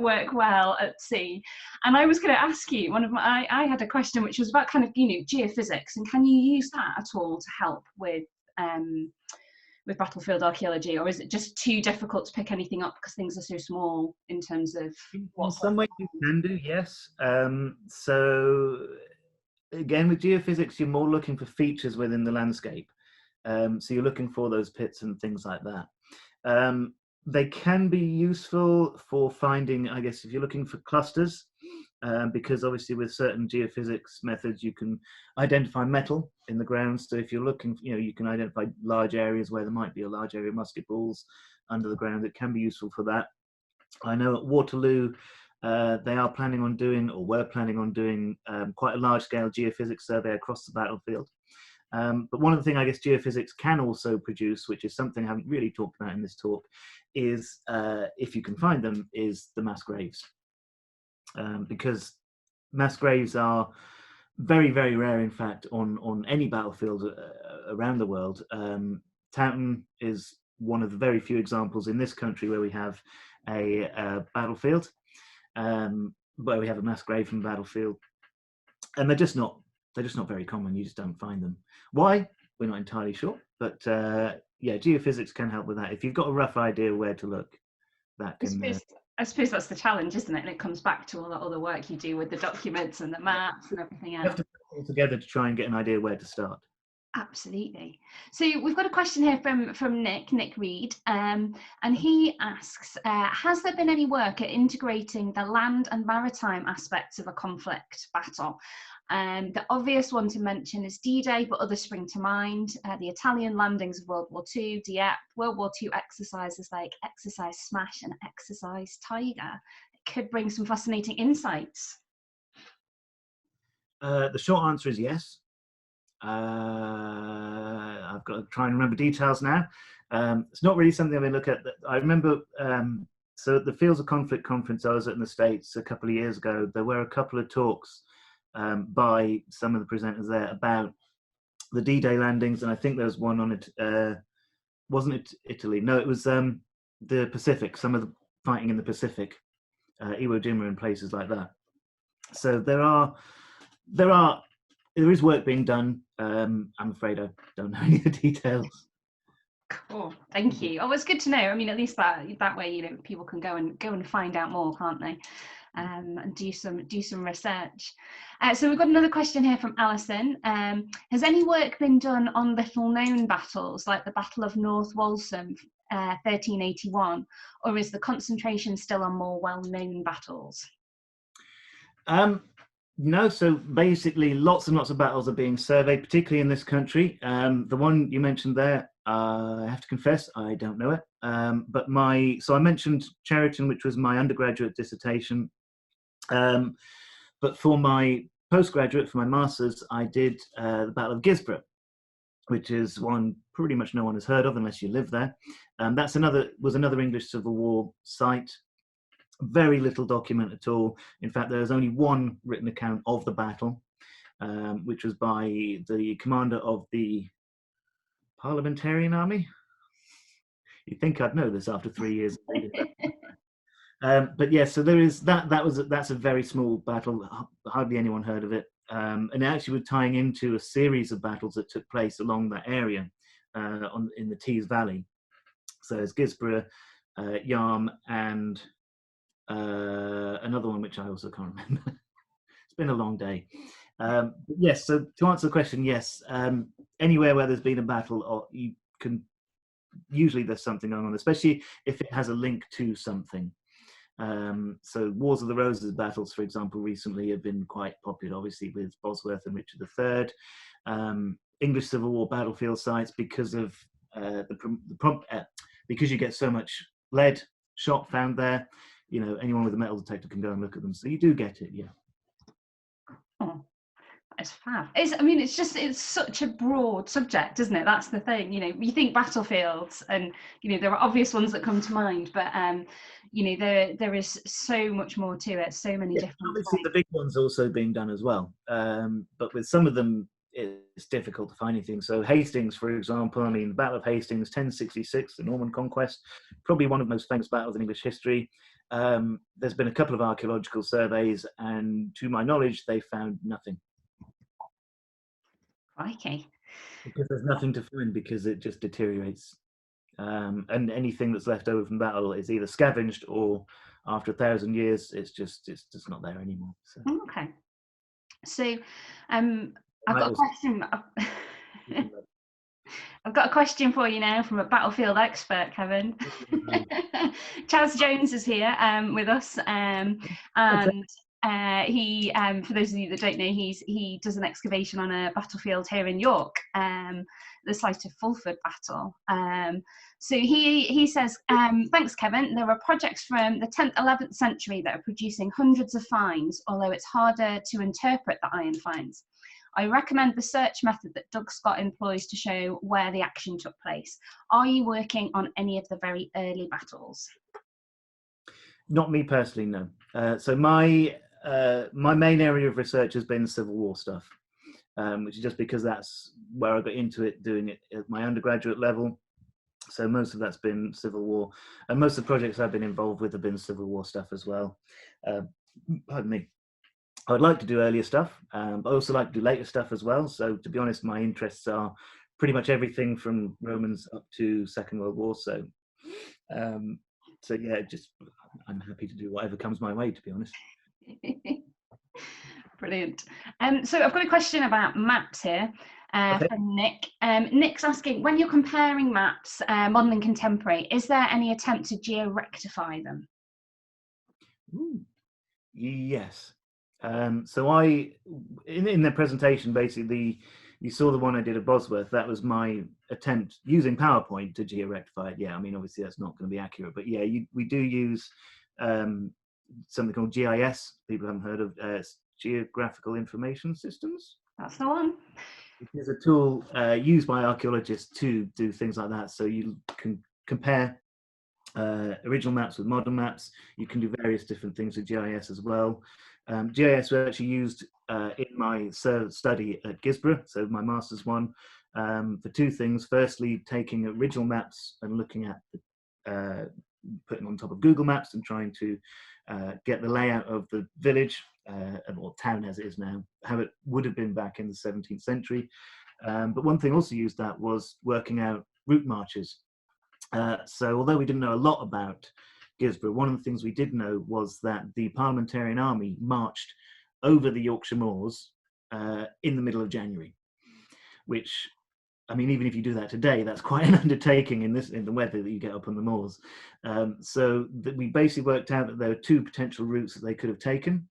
work well at sea. And I was going to ask you, I had a question which was about kind of, you know, geophysics, and can you use that at all to help with battlefield archaeology, or is it just too difficult to pick anything up because things are so small in terms of in some ways you can do, yes. So again, with geophysics, you're more looking for features within the landscape. So you're looking for those pits and things like that. They can be useful for finding, I guess, if you're looking for clusters because obviously with certain geophysics methods you can identify metal in the ground. So if you're looking, you can identify large areas where there might be a large area of musket balls under the ground. It can be useful for that. I know at Waterloo they are planning on doing, or were planning on doing, quite a large-scale geophysics survey across the battlefield. But one of the things I guess geophysics can also produce, which is something I haven't really talked about in this talk, is, if you can find them, is the mass graves. Because mass graves are very, very rare, in fact, on any battlefield around the world. Chariton is one of the very few examples in this country where we have a battlefield, where we have a mass grave from the battlefield, and they're just not very common. You just don't find them. Why? We're not entirely sure, but yeah, geophysics can help with that. If you've got a rough idea where to look, that can. I suppose that's the challenge, isn't it? And it comes back to all that other work you do with the documents and the maps and everything else. You have to put it all together to try and get an idea where to start. Absolutely. So we've got a question here from Nick Reed, and he asks, has there been any work at integrating the land and maritime aspects of a conflict battle? The obvious one to mention is D-Day, but others spring to mind. The Italian landings of World War II, Dieppe, World War II exercises like Exercise Smash and Exercise Tiger. It could bring some fascinating insights. The short answer is yes. I've got to try and remember details now. It's not really something I've been looking at. I remember, so at the Fields of Conflict conference I was at in the States a couple of years ago, there were a couple of talks by some of the presenters there about the D-Day landings, and I think there was one on it. Wasn't it Italy? No, it was the Pacific. Some of the fighting in the Pacific, Iwo Jima and places like that. So there is work being done. I'm afraid I don't know any of the details. Cool, thank you. Oh, it's good to know. I mean, at least that way, people can go and find out more, can't they? And do some research. So we've got another question here from Alison. Has any work been done on little-known battles like the Battle of North Waltham, 1381, or is the concentration still on more well-known battles? No, so basically lots and lots of battles are being surveyed, particularly in this country. The one you mentioned there, I have to confess, I don't know it. But so I mentioned Chariton, which was my undergraduate dissertation. But for my postgraduate, for my master's, I did the Battle of Gisborne, which is one pretty much no one has heard of unless you live there. Was another English Civil War site. Very little document at all. In fact, there's only one written account of the battle, which was by the commander of the Parliamentarian Army. You'd think I'd know this after 3 years. But yeah, so there is that's a very small battle. Hardly anyone heard of it, and it actually was tying into a series of battles that took place along that area in the Tees Valley. So there's Gisborne, Yarm, and another one which I also can't remember. It's been a long day. Yes, so to answer the question, yes, anywhere where there's been a battle, or you can usually there's something going on, especially if it has a link to something. So Wars of the Roses battles, for example, recently have been quite popular, obviously with Bosworth and Richard III. English Civil War battlefield sites, because of because you get so much lead shot found there. Anyone with a metal detector can go and look at them. So you do get it, yeah. Oh, it's fab. It's such a broad subject, isn't it? That's the thing. You think battlefields, and there are obvious ones that come to mind, but there is so much more to it. So many different. Obviously, the big ones also being done as well, but with some of them, it's difficult to find anything. So Hastings, for example, the Battle of Hastings, 1066, the Norman Conquest, probably one of the most famous battles in English history. There's been a couple of archaeological surveys, and to my knowledge, they found nothing. Okay. Because there's nothing to find, because it just deteriorates. And anything that's left over from battle is either scavenged, or after 1,000 years, it's just not there anymore. So. Okay. So, I've got a question. I've got a question for you now from a battlefield expert, Kevin. Chaz Jones is here with us, and He, for those of you that don't know, he does an excavation on a battlefield here in York, the site of Fulford Battle. So he says, thanks, Kevin. There are projects from the 10th, 11th century that are producing hundreds of finds, although it's harder to interpret the iron finds. I recommend the search method that Doug Scott employs to show where the action took place. Are you working on any of the very early battles? Not me personally, no. So my main area of research has been Civil War stuff, which is just because that's where I got into it, doing it at my undergraduate level. So most of that's been Civil War, and most of the projects I've been involved with have been Civil War stuff as well. Pardon me. I'd like to do earlier stuff, but I also like to do later stuff as well. So to be honest, my interests are pretty much everything from Romans up to Second World War. So yeah, just I'm happy to do whatever comes my way, to be honest. Brilliant. So I've got a question about maps here from Nick. Nick's asking, when you're comparing maps, modern and contemporary, is there any attempt to geo-rectify them? Ooh. Yes. So I, in the presentation, basically, you saw the one I did at Bosworth. That was my attempt using PowerPoint to geo-rectify it. Yeah, I mean, obviously that's not going to be accurate, but yeah, we do use something called GIS. People haven't heard of Geographical Information Systems. That's the one. It is a tool used by archaeologists to do things like that. So you can compare original maps with modern maps. You can do various different things with GIS as well. GIS was actually used in my study at Gisborough, so my master's one, for two things. Firstly, taking original maps and looking at putting on top of Google Maps and trying to get the layout of the village or town as it is now, how it would have been back in the 17th century. But one thing also used that was working out route marches. So although we didn't know a lot about Gisborough, one of the things we did know was that the Parliamentarian Army marched over the Yorkshire moors in the middle of January, which, I mean, even if you do that today, that's quite an undertaking in the weather that you get up on the moors. So we basically worked out that there were two potential routes that they could have taken.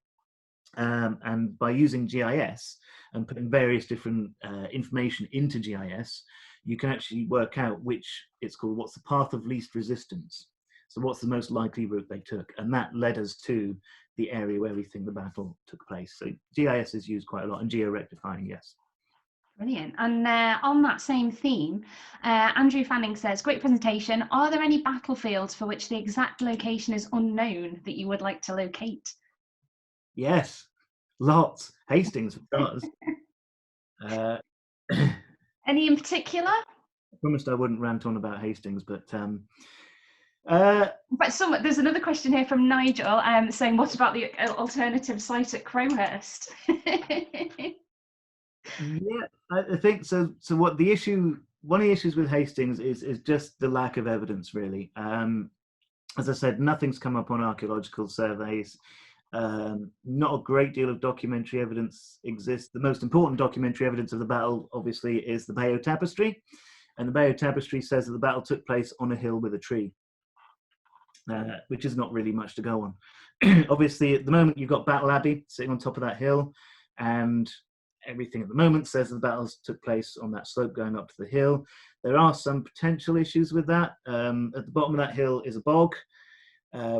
And by using GIS and putting various different information into GIS, you can actually work out what's the path of least resistance. So what's the most likely route they took? And that led us to the area where we think the battle took place. So GIS is used quite a lot, and geo-rectifying, yes. Brilliant. And on that same theme, Andrew Fanning says, great presentation. Are there any battlefields for which the exact location is unknown that you would like to locate? Yes, lots. Hastings, for starters. Any in particular? I promised I wouldn't rant on about Hastings, but there's another question here from Nigel saying, what about the alternative site at Crowhurst? Yeah, I think so. So one of the issues with Hastings is just the lack of evidence, really. As I said, nothing's come up on archaeological surveys. Not a great deal of documentary evidence exists. The most important documentary evidence of the battle, obviously, is the Bayeux Tapestry. And the Bayeux Tapestry says that the battle took place on a hill with a tree, which is not really much to go on. Obviously, at the moment, you've got Battle Abbey sitting on top of that hill, and everything at the moment says the battles took place on that slope going up to the hill. There are some potential issues with that. At the bottom of that hill is a bog,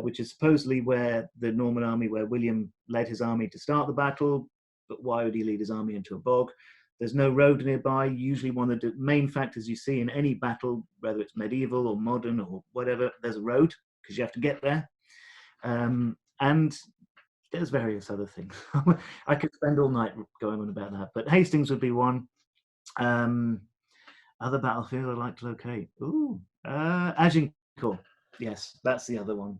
which is supposedly where the Norman army, where William led his army to start the battle. But why would he lead his army into a bog? There's no road nearby. Usually one of the main factors you see in any battle, whether it's medieval or modern or whatever, there's a road, because you have to get there. And there's various other things. I could spend all night going on about that, but Hastings would be one. Other battlefield I'd like to locate. Agincourt. Yes, that's the other one.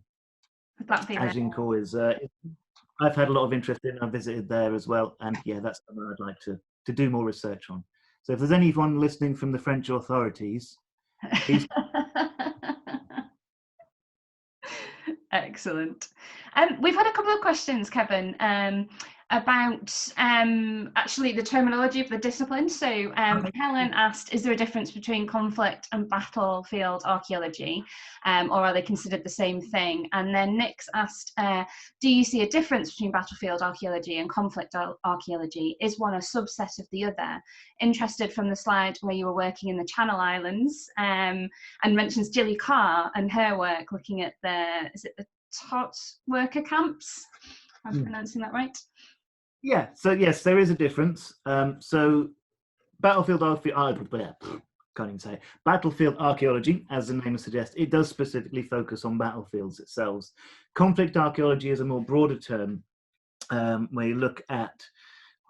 Agincourt is, I've had a lot of interest in, I've visited there as well, and yeah, that's something I'd like to do more research on. So if there's anyone listening from the French authorities, please. Excellent. We've had a couple of questions, Kevin, about actually the terminology of the discipline. So Okay. Helen asked, is there a difference between conflict and battlefield archaeology, or are they considered the same thing? And then Nick's asked, do you see a difference between battlefield archaeology and conflict archaeology? Is one a subset of the other? Interested from the slide where you were working in the Channel Islands, and mentions Gilly Carr and her work looking at is it the Tot worker camps? I'm pronouncing that right? Yeah, so yes, there is a difference. So battlefield battlefield archaeology, as the name suggests, it does specifically focus on battlefields itself. Conflict archaeology is a more broader term, where you look at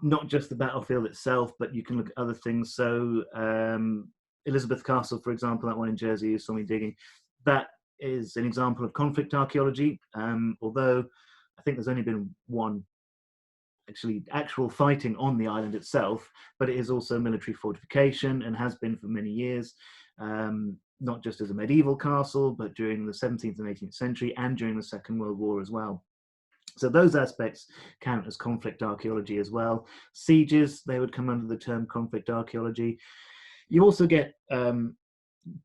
not just the battlefield itself, but you can look at other things. So Elizabeth Castle, for example, that one in Jersey you saw me digging, that is an example of conflict archaeology, although I think there's only been one actual fighting on the island itself, but it is also military fortification and has been for many years, not just as a medieval castle, but during the 17th and 18th century and during the Second World War as well. So those aspects count as conflict archaeology as well. Sieges, they would come under the term conflict archaeology. You also get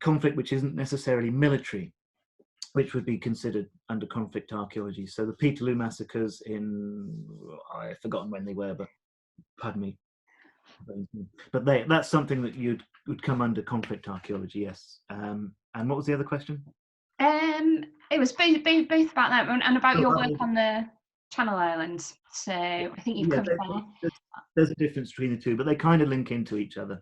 conflict which isn't necessarily military, which would be considered under conflict archaeology. So the Peterloo massacres I've forgotten when they were, but pardon me. But that's something that would come under conflict archaeology, yes. And what was the other question? It was both about that and about your work on the Channel Islands. So I think you've covered that. There's a difference between the two, but they kind of link into each other.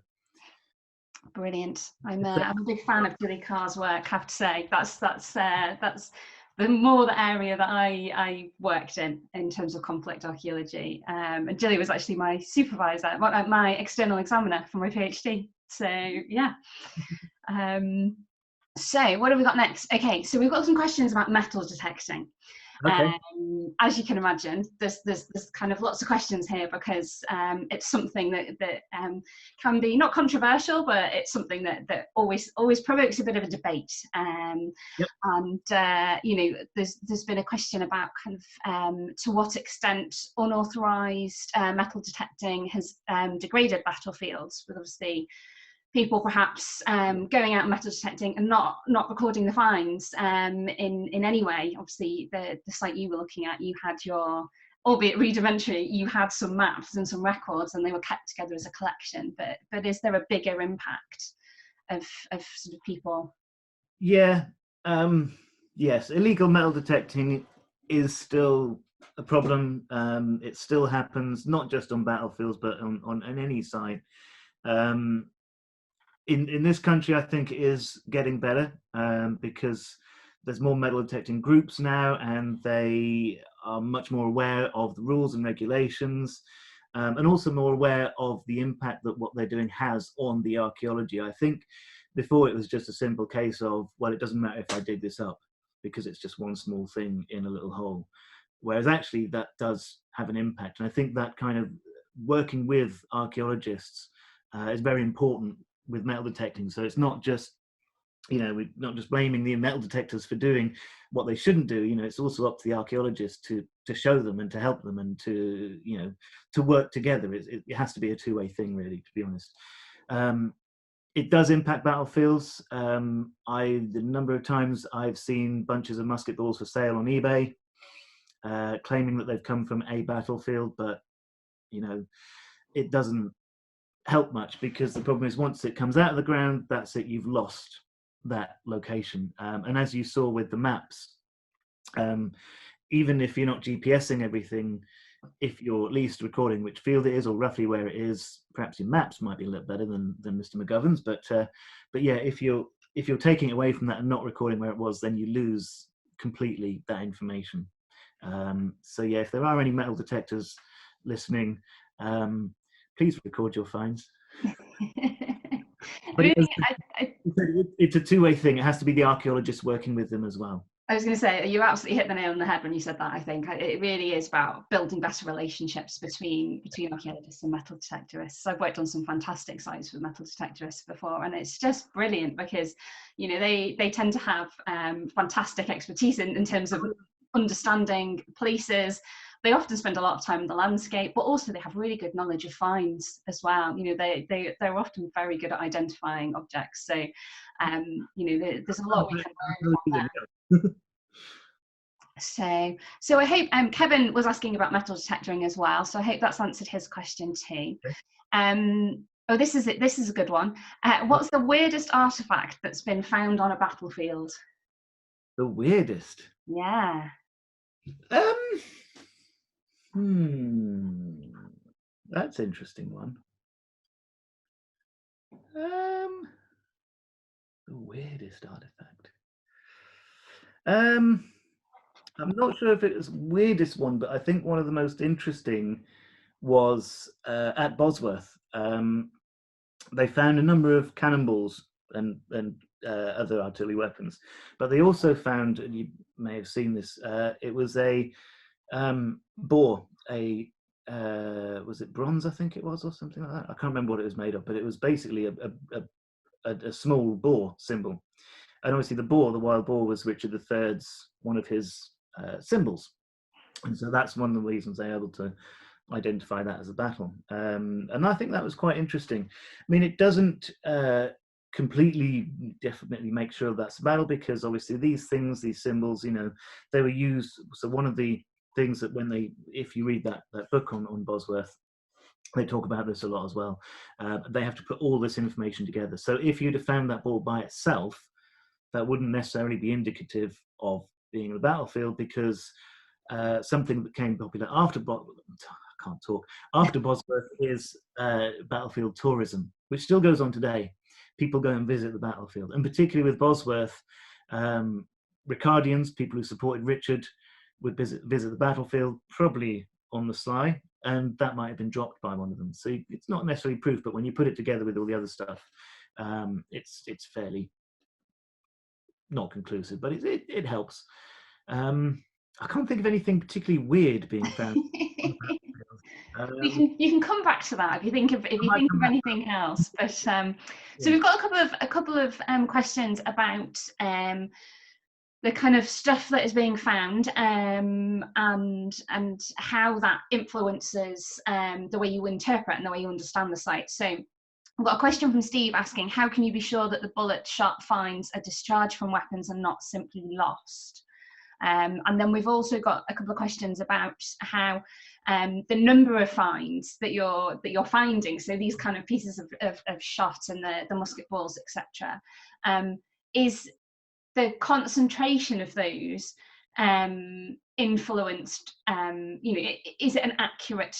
Brilliant. I'm a big fan of Gilly Carr's work, I have to say. That's the more the area that I worked in terms of conflict archaeology. And Gilly was actually my supervisor, my external examiner for my PhD. So yeah. So what have we got next? Okay, so we've got some questions about metal detecting. Okay. As you can imagine, there's kind of lots of questions here because it's something that can be not controversial, but it's something that always provokes a bit of a debate. Yep. And you know, there's been a question about kind of to what extent unauthorized metal detecting has degraded battlefields, with obviously people perhaps going out and metal detecting and not recording the finds in any way. Obviously, the site you were looking at, you had your, albeit rudimentary, you had some maps and some records, and they were kept together as a collection. But is there a bigger impact of sort of people? Yeah. Yes, illegal metal detecting is still a problem. It still happens, not just on battlefields, but on any side. In this country, I think it is getting better because there's more metal detecting groups now, and they are much more aware of the rules and regulations, and also more aware of the impact that what they're doing has on the archaeology. I think before it was just a simple case of, well, it doesn't matter if I dig this up because it's just one small thing in a little hole. Whereas actually that does have an impact. And I think that kind of working with archaeologists is very important with metal detecting. So it's not just, you know, we're not just blaming the metal detectors for doing what they shouldn't do. You know, it's also up to the archaeologists to show them and to help them and to, you know, to work together. It has to be a two-way thing, really, to be honest. It does impact battlefields. The number of times I've seen bunches of musket balls for sale on eBay, claiming that they've come from a battlefield, but, you know, it doesn't help much, because the problem is once it comes out of the ground, that's it, you've lost that location. And as you saw with the maps, even if you're not GPSing everything, if you're at least recording which field it is or roughly where it is, perhaps your maps might be a little better than Mr. McGovern's, but yeah, if you're taking away from that and not recording where it was, then you lose completely that information. So yeah, if there are any metal detectors listening, please record your finds. But it's a two-way thing. It has to be the archaeologist working with them as well. I was going to say, you absolutely hit the nail on the head when you said that. I think it really is about building better relationships between archaeologists and metal detectorists. I've worked on some fantastic sites with metal detectorists before, and it's just brilliant because, you know, they tend to have fantastic expertise in terms of understanding places, they often spend a lot of time in the landscape, but also they have really good knowledge of finds as well. You know, they're often very good at identifying objects. So, you know, there's a lot we can learn from them. So I hope Kevin was asking about metal detectoring as well. So I hope that's answered his question too. Oh, this is it. This is a good one. What's the weirdest artifact that's been found on a battlefield? The weirdest? Yeah. That's an interesting one. The weirdest artifact. I'm not sure if it was weirdest one, but I think one of the most interesting was at Bosworth. They found a number of cannonballs and other artillery weapons, but they also found, and you may have seen this, it was a boar, was it bronze, I think it was, or something like that? I can't remember what it was made of, but it was basically a small boar symbol. And obviously the wild boar, was Richard III's, one of his symbols. And so that's one of the reasons they're able to identify that as a battle. And I think that was quite interesting. I mean, it doesn't completely definitely make sure that's a battle, because obviously these things, these symbols, you know, they were used. So one of the things that if you read that book on Bosworth, they talk about this a lot as well. They have to put all this information together. So if you'd have found that ball by itself, that wouldn't necessarily be indicative of being a battlefield, because something that became popular after Bosworth is battlefield tourism, which still goes on today. People go and visit the battlefield, and particularly with Bosworth, Ricardians, people who supported Richard, would visit the battlefield, probably on the sly, and that might have been dropped by one of them. So it's not necessarily proof, but when you put it together with all the other stuff, it's fairly not conclusive, but it helps. I can't think of anything particularly weird being found. You can come back to that if you think of anything else. But so we've got a couple of questions about the kind of stuff that is being found, and how that influences the way you interpret and the way you understand the site. So I've got a question from Steve asking, how can you be sure that the bullet shot finds are discharged from weapons and not simply lost? And then we've also got a couple of questions about how the number of finds that you're finding, so these kind of pieces of shot and the musket balls, etc., is the concentration of those influenced, is it an accurate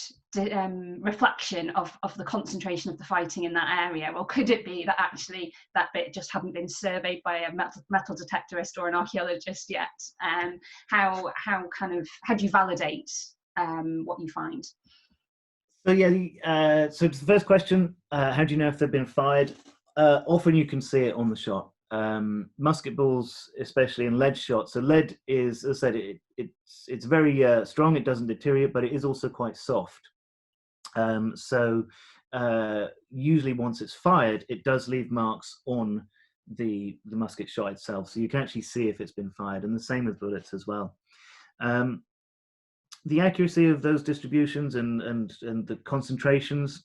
reflection of the concentration of the fighting in that area, or could it be that actually that bit just hadn't been surveyed by a metal detectorist or an archaeologist yet? How do you validate what you find? So yeah, so to the first question, how do you know if they've been fired? Often you can see it on the shot. Musket balls, especially in lead shots. So lead is, as I said, it's very strong. It doesn't deteriorate, but it is also quite soft. So usually once it's fired, it does leave marks on the musket shot itself. So you can actually see if it's been fired, and the same with bullets as well. The accuracy of those distributions and the concentrations,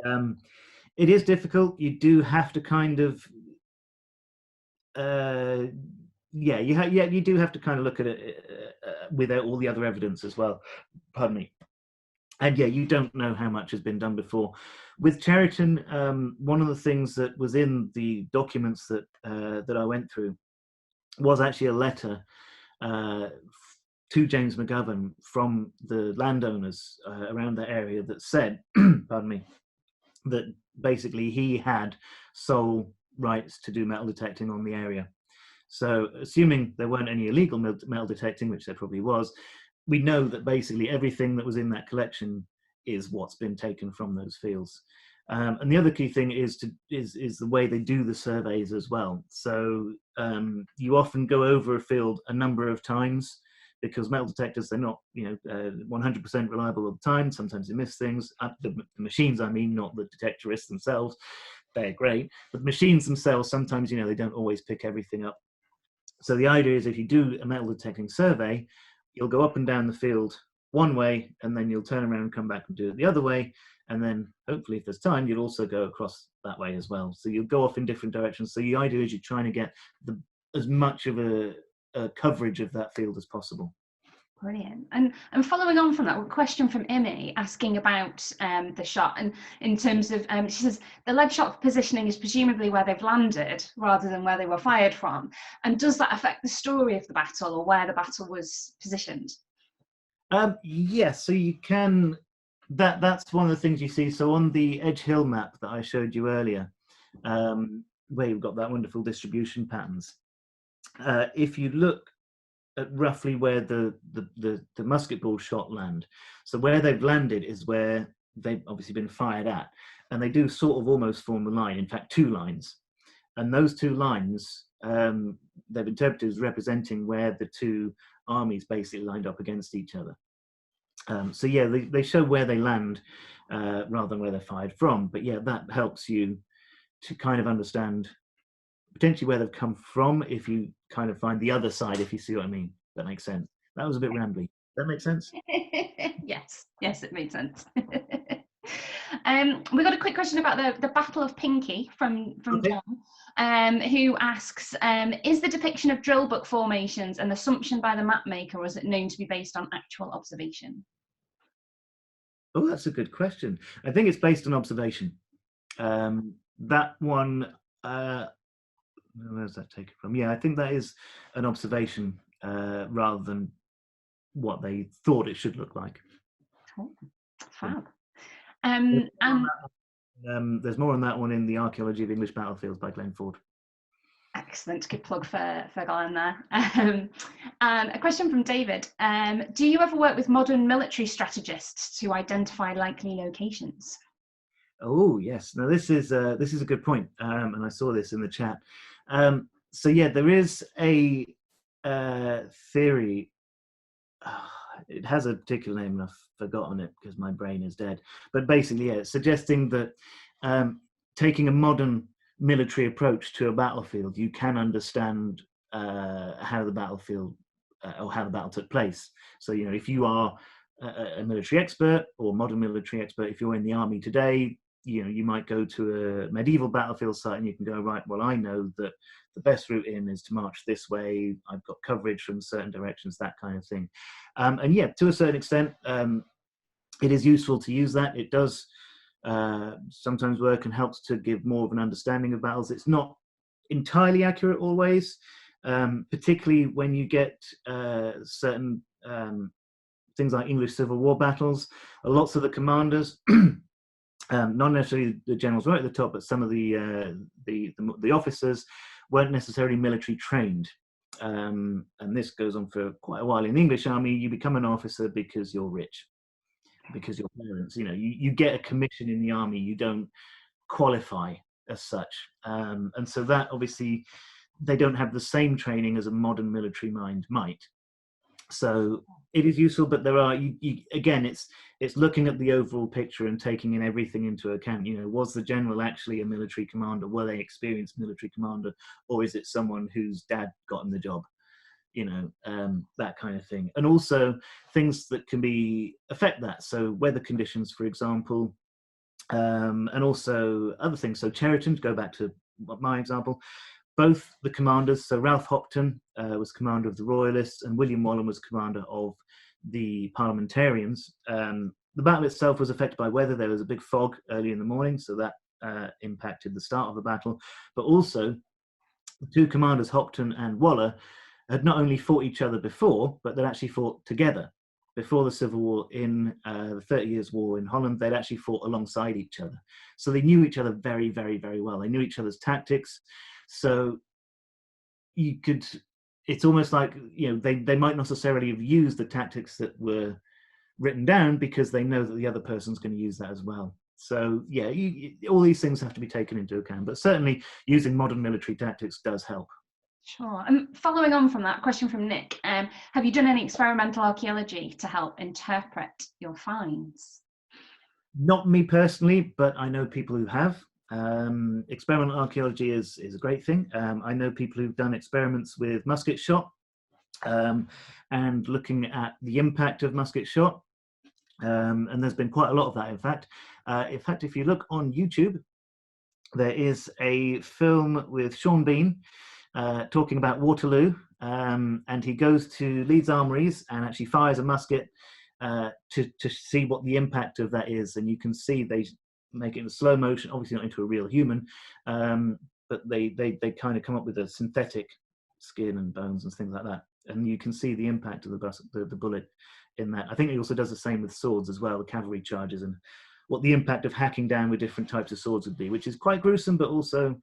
it is difficult. You do have to kind of you do have to kind of look at it without all the other evidence as well. Pardon me. And yeah, you don't know how much has been done before. With Chariton, one of the things that was in the documents that I went through was actually a letter to James McGovern from the landowners around that area that said, pardon me, that basically he had sole rights to do metal detecting on the area. So assuming there weren't any illegal metal detecting, which there probably was, we know that basically everything that was in that collection is what's been taken from those fields. And the other key thing is the way they do the surveys as well. So you often go over a field a number of times, because metal detectors, they're not 100% reliable all the time. Sometimes they miss things. The machines, I mean, not the detectorists themselves. They're great, but the machines themselves, sometimes, they don't always pick everything up. So the idea is, if you do a metal detecting survey, you'll go up and down the field one way, and then you'll turn around and come back and do it the other way. And then hopefully if there's time, you'll also go across that way as well. So you'll go off in different directions. So the idea is you're trying to get as much of a coverage of that field as possible. Brilliant. And following on from that, a question from Imi asking about the shot, and in terms of, she says, the lead shot positioning is presumably where they've landed rather than where they were fired from. And does that affect the story of the battle or where the battle was positioned? Yes, so you can, that's one of the things you see. So on the Edge Hill map that I showed you earlier, where you've got that wonderful distribution patterns, if you look at roughly where the musket ball shot land, so where they've landed is where they've obviously been fired at, and they do sort of almost form a line, in fact 2 lines, and those 2 lines they've interpreted as representing where the 2 armies basically lined up against each other. So yeah, they show where they land rather than where they're fired from, but yeah, that helps you to kind of understand potentially where they've come from if you kind of find the other side, if you see what I mean. That makes sense. That was a bit rambly. That makes sense? Yes, it made sense. We got a quick question about the Battle of Pinkie from Okay. John, who asks, is the depiction of drill book formations an assumption by the map maker, or is it known to be based on actual observation? Oh, that's a good question. I think it's based on observation. That one, where's that taken from? Yeah, I think that is an observation rather than what they thought it should look like. Cool. Fab. There's more on that one in the Archaeology of English Battlefields by Glenn Ford. Excellent, good plug for Glenn there. And a question from David. Do you ever work with modern military strategists to identify likely locations? Oh yes, now this is a good point, and I saw this in the chat. So yeah, there is a theory. It has a particular name, and I've forgotten it because my brain is dead. But basically, yeah, it's suggesting that taking a modern military approach to a battlefield, you can understand how the battlefield or how the battle took place. So you know, if you are a military expert or modern military expert, if you're in the army today, you know, you might go to a medieval battlefield site and you can go, right, well, I know that the best route in is to march this way. I've got coverage from certain directions, that kind of thing. And yeah, to a certain extent, it is useful to use that. It does sometimes work and helps to give more of an understanding of battles. It's not entirely accurate always, particularly when you get certain things like English Civil War battles. Lots of the commanders, not necessarily the generals right at the top, but some of the officers weren't necessarily military trained. And this goes on for quite a while. In the English army, you become an officer because you're rich, because your parents, you know, you get a commission in the army, you don't qualify as such. And so that obviously, they don't have the same training as a modern military mind might. So it is useful, but there are, again, it's looking at the overall picture and taking in everything into account. You know, was the general actually a military commander? Were they experienced military commander? Or is it someone whose dad got him the job? You know, that kind of thing. And also things that can affect that. So weather conditions, for example, and also other things. So Chariton, to go back to my example, both the commanders, so Ralph Hopton was commander of the Royalists and William Wallen was commander of the Parliamentarians. The battle itself was affected by weather. There was a big fog early in the morning, so that impacted the start of the battle. But also, the two commanders, Hopton and Waller, had not only fought each other before, but they'd actually fought together. Before the Civil War in the 30 Years' War in Holland, they'd actually fought alongside each other. So they knew each other very, very, very well. They knew each other's tactics. So it's almost like, you know, they might not necessarily have used the tactics that were written down because they know that the other person's going to use that as well. So yeah, all these things have to be taken into account, but certainly using modern military tactics does help. Sure. And following on from that, question from Nick, have you done any experimental archaeology to help interpret your finds? Not me personally, but I know people who have. Experimental archaeology is a great thing. I know people who've done experiments with musket shot, and looking at the impact of musket shot. And there's been quite a lot of that, in fact. If you look on YouTube, there is a film with Sean Bean talking about Waterloo, and he goes to Leeds Armories and actually fires a musket to see what the impact of that is. And you can see they make it in slow motion, obviously not into a real human, but they kind of come up with a synthetic skin and bones and things like that. And you can see the impact of the bullet in that. I think he also does the same with swords as well, the cavalry charges, and what the impact of hacking down with different types of swords would be, which is quite gruesome, but also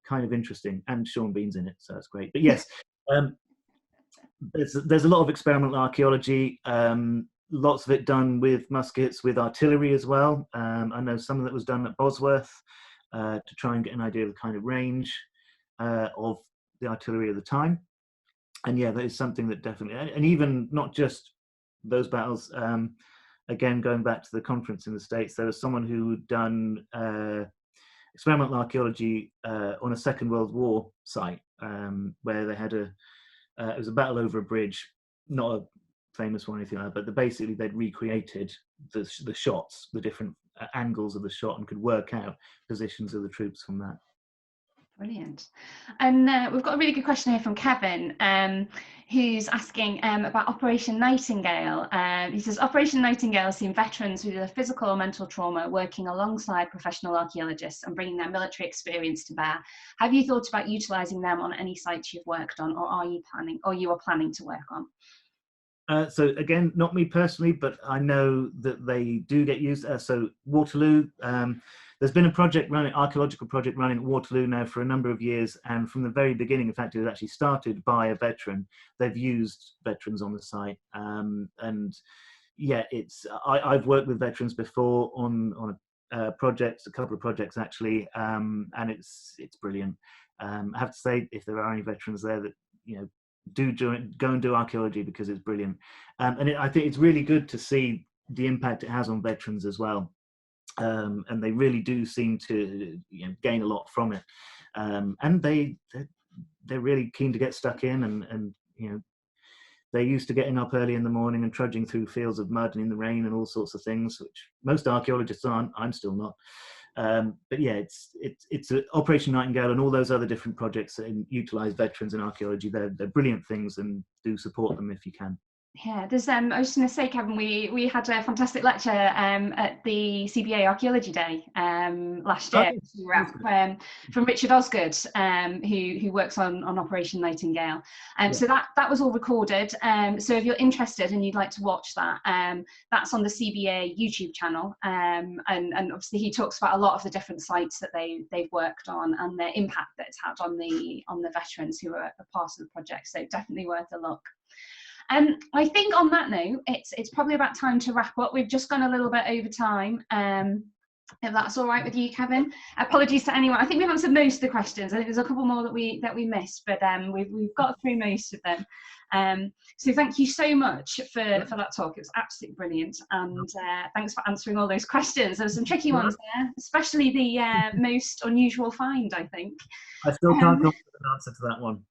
kind of interesting. And Sean Bean's in it, so that's great. But yes, there's a lot of experimental archaeology, lots of it done with muskets, with artillery as well. I know some of that was done at Bosworth to try and get an idea of the kind of range of the artillery of the time. And yeah, that is something that definitely, and even not just those battles, again, going back to the conference in the States, there was someone who had done experimental archaeology on a Second World War site, where they had it was a battle over a bridge, not a famous one or anything like that, but basically they'd recreated the shots, the different angles of the shot, and could work out positions of the troops from that. Brilliant. And we've got a really good question here from Kevin, who's asking about Operation Nightingale. He says, Operation Nightingale has seen veterans with either physical or mental trauma working alongside professional archaeologists and bringing their military experience to bear. Have you thought about utilising them on any sites you've worked on, or are you planning to work on? So again, not me personally, but I know that they do get used. So Waterloo, there's been a project running, archaeological project running at Waterloo now for a number of years, and from the very beginning, in fact, it was actually started by a veteran. They've used veterans on the site, and yeah, I've worked with veterans before on projects, a couple of projects actually, and it's brilliant. I have to say, if there are any veterans there that go and do archaeology, because it's brilliant, and I think it's really good to see the impact it has on veterans as well. And they really do seem to gain a lot from it, and they're really keen to get stuck in, and they're used to getting up early in the morning and trudging through fields of mud and in the rain and all sorts of things, which most archaeologists aren't. I'm still not, but yeah, it's Operation Nightingale and all those other different projects that utilise veterans in archaeology. They're brilliant things, and do support them if you can. Yeah, there's I was just going to say, Kevin, we had a fantastic lecture at the CBA Archaeology Day last year from Richard Osgood, who works on Operation Nightingale. So that was all recorded. So if you're interested and you'd like to watch that, that's on the CBA YouTube channel. And obviously he talks about a lot of the different sites that they've worked on and the impact that it's had on the veterans who are a part of the project. So definitely worth a look. I think on that note, it's probably about time to wrap up. We've just gone a little bit over time. If that's all right with you, Kevin. Apologies to anyone. I think we've answered most of the questions. I think there's a couple more that we missed, but we've got through most of them. So thank you so much for that talk. It was absolutely brilliant, and thanks for answering all those questions. There were some tricky ones there, especially the most unusual find, I think. I still can't come up with an answer to that one.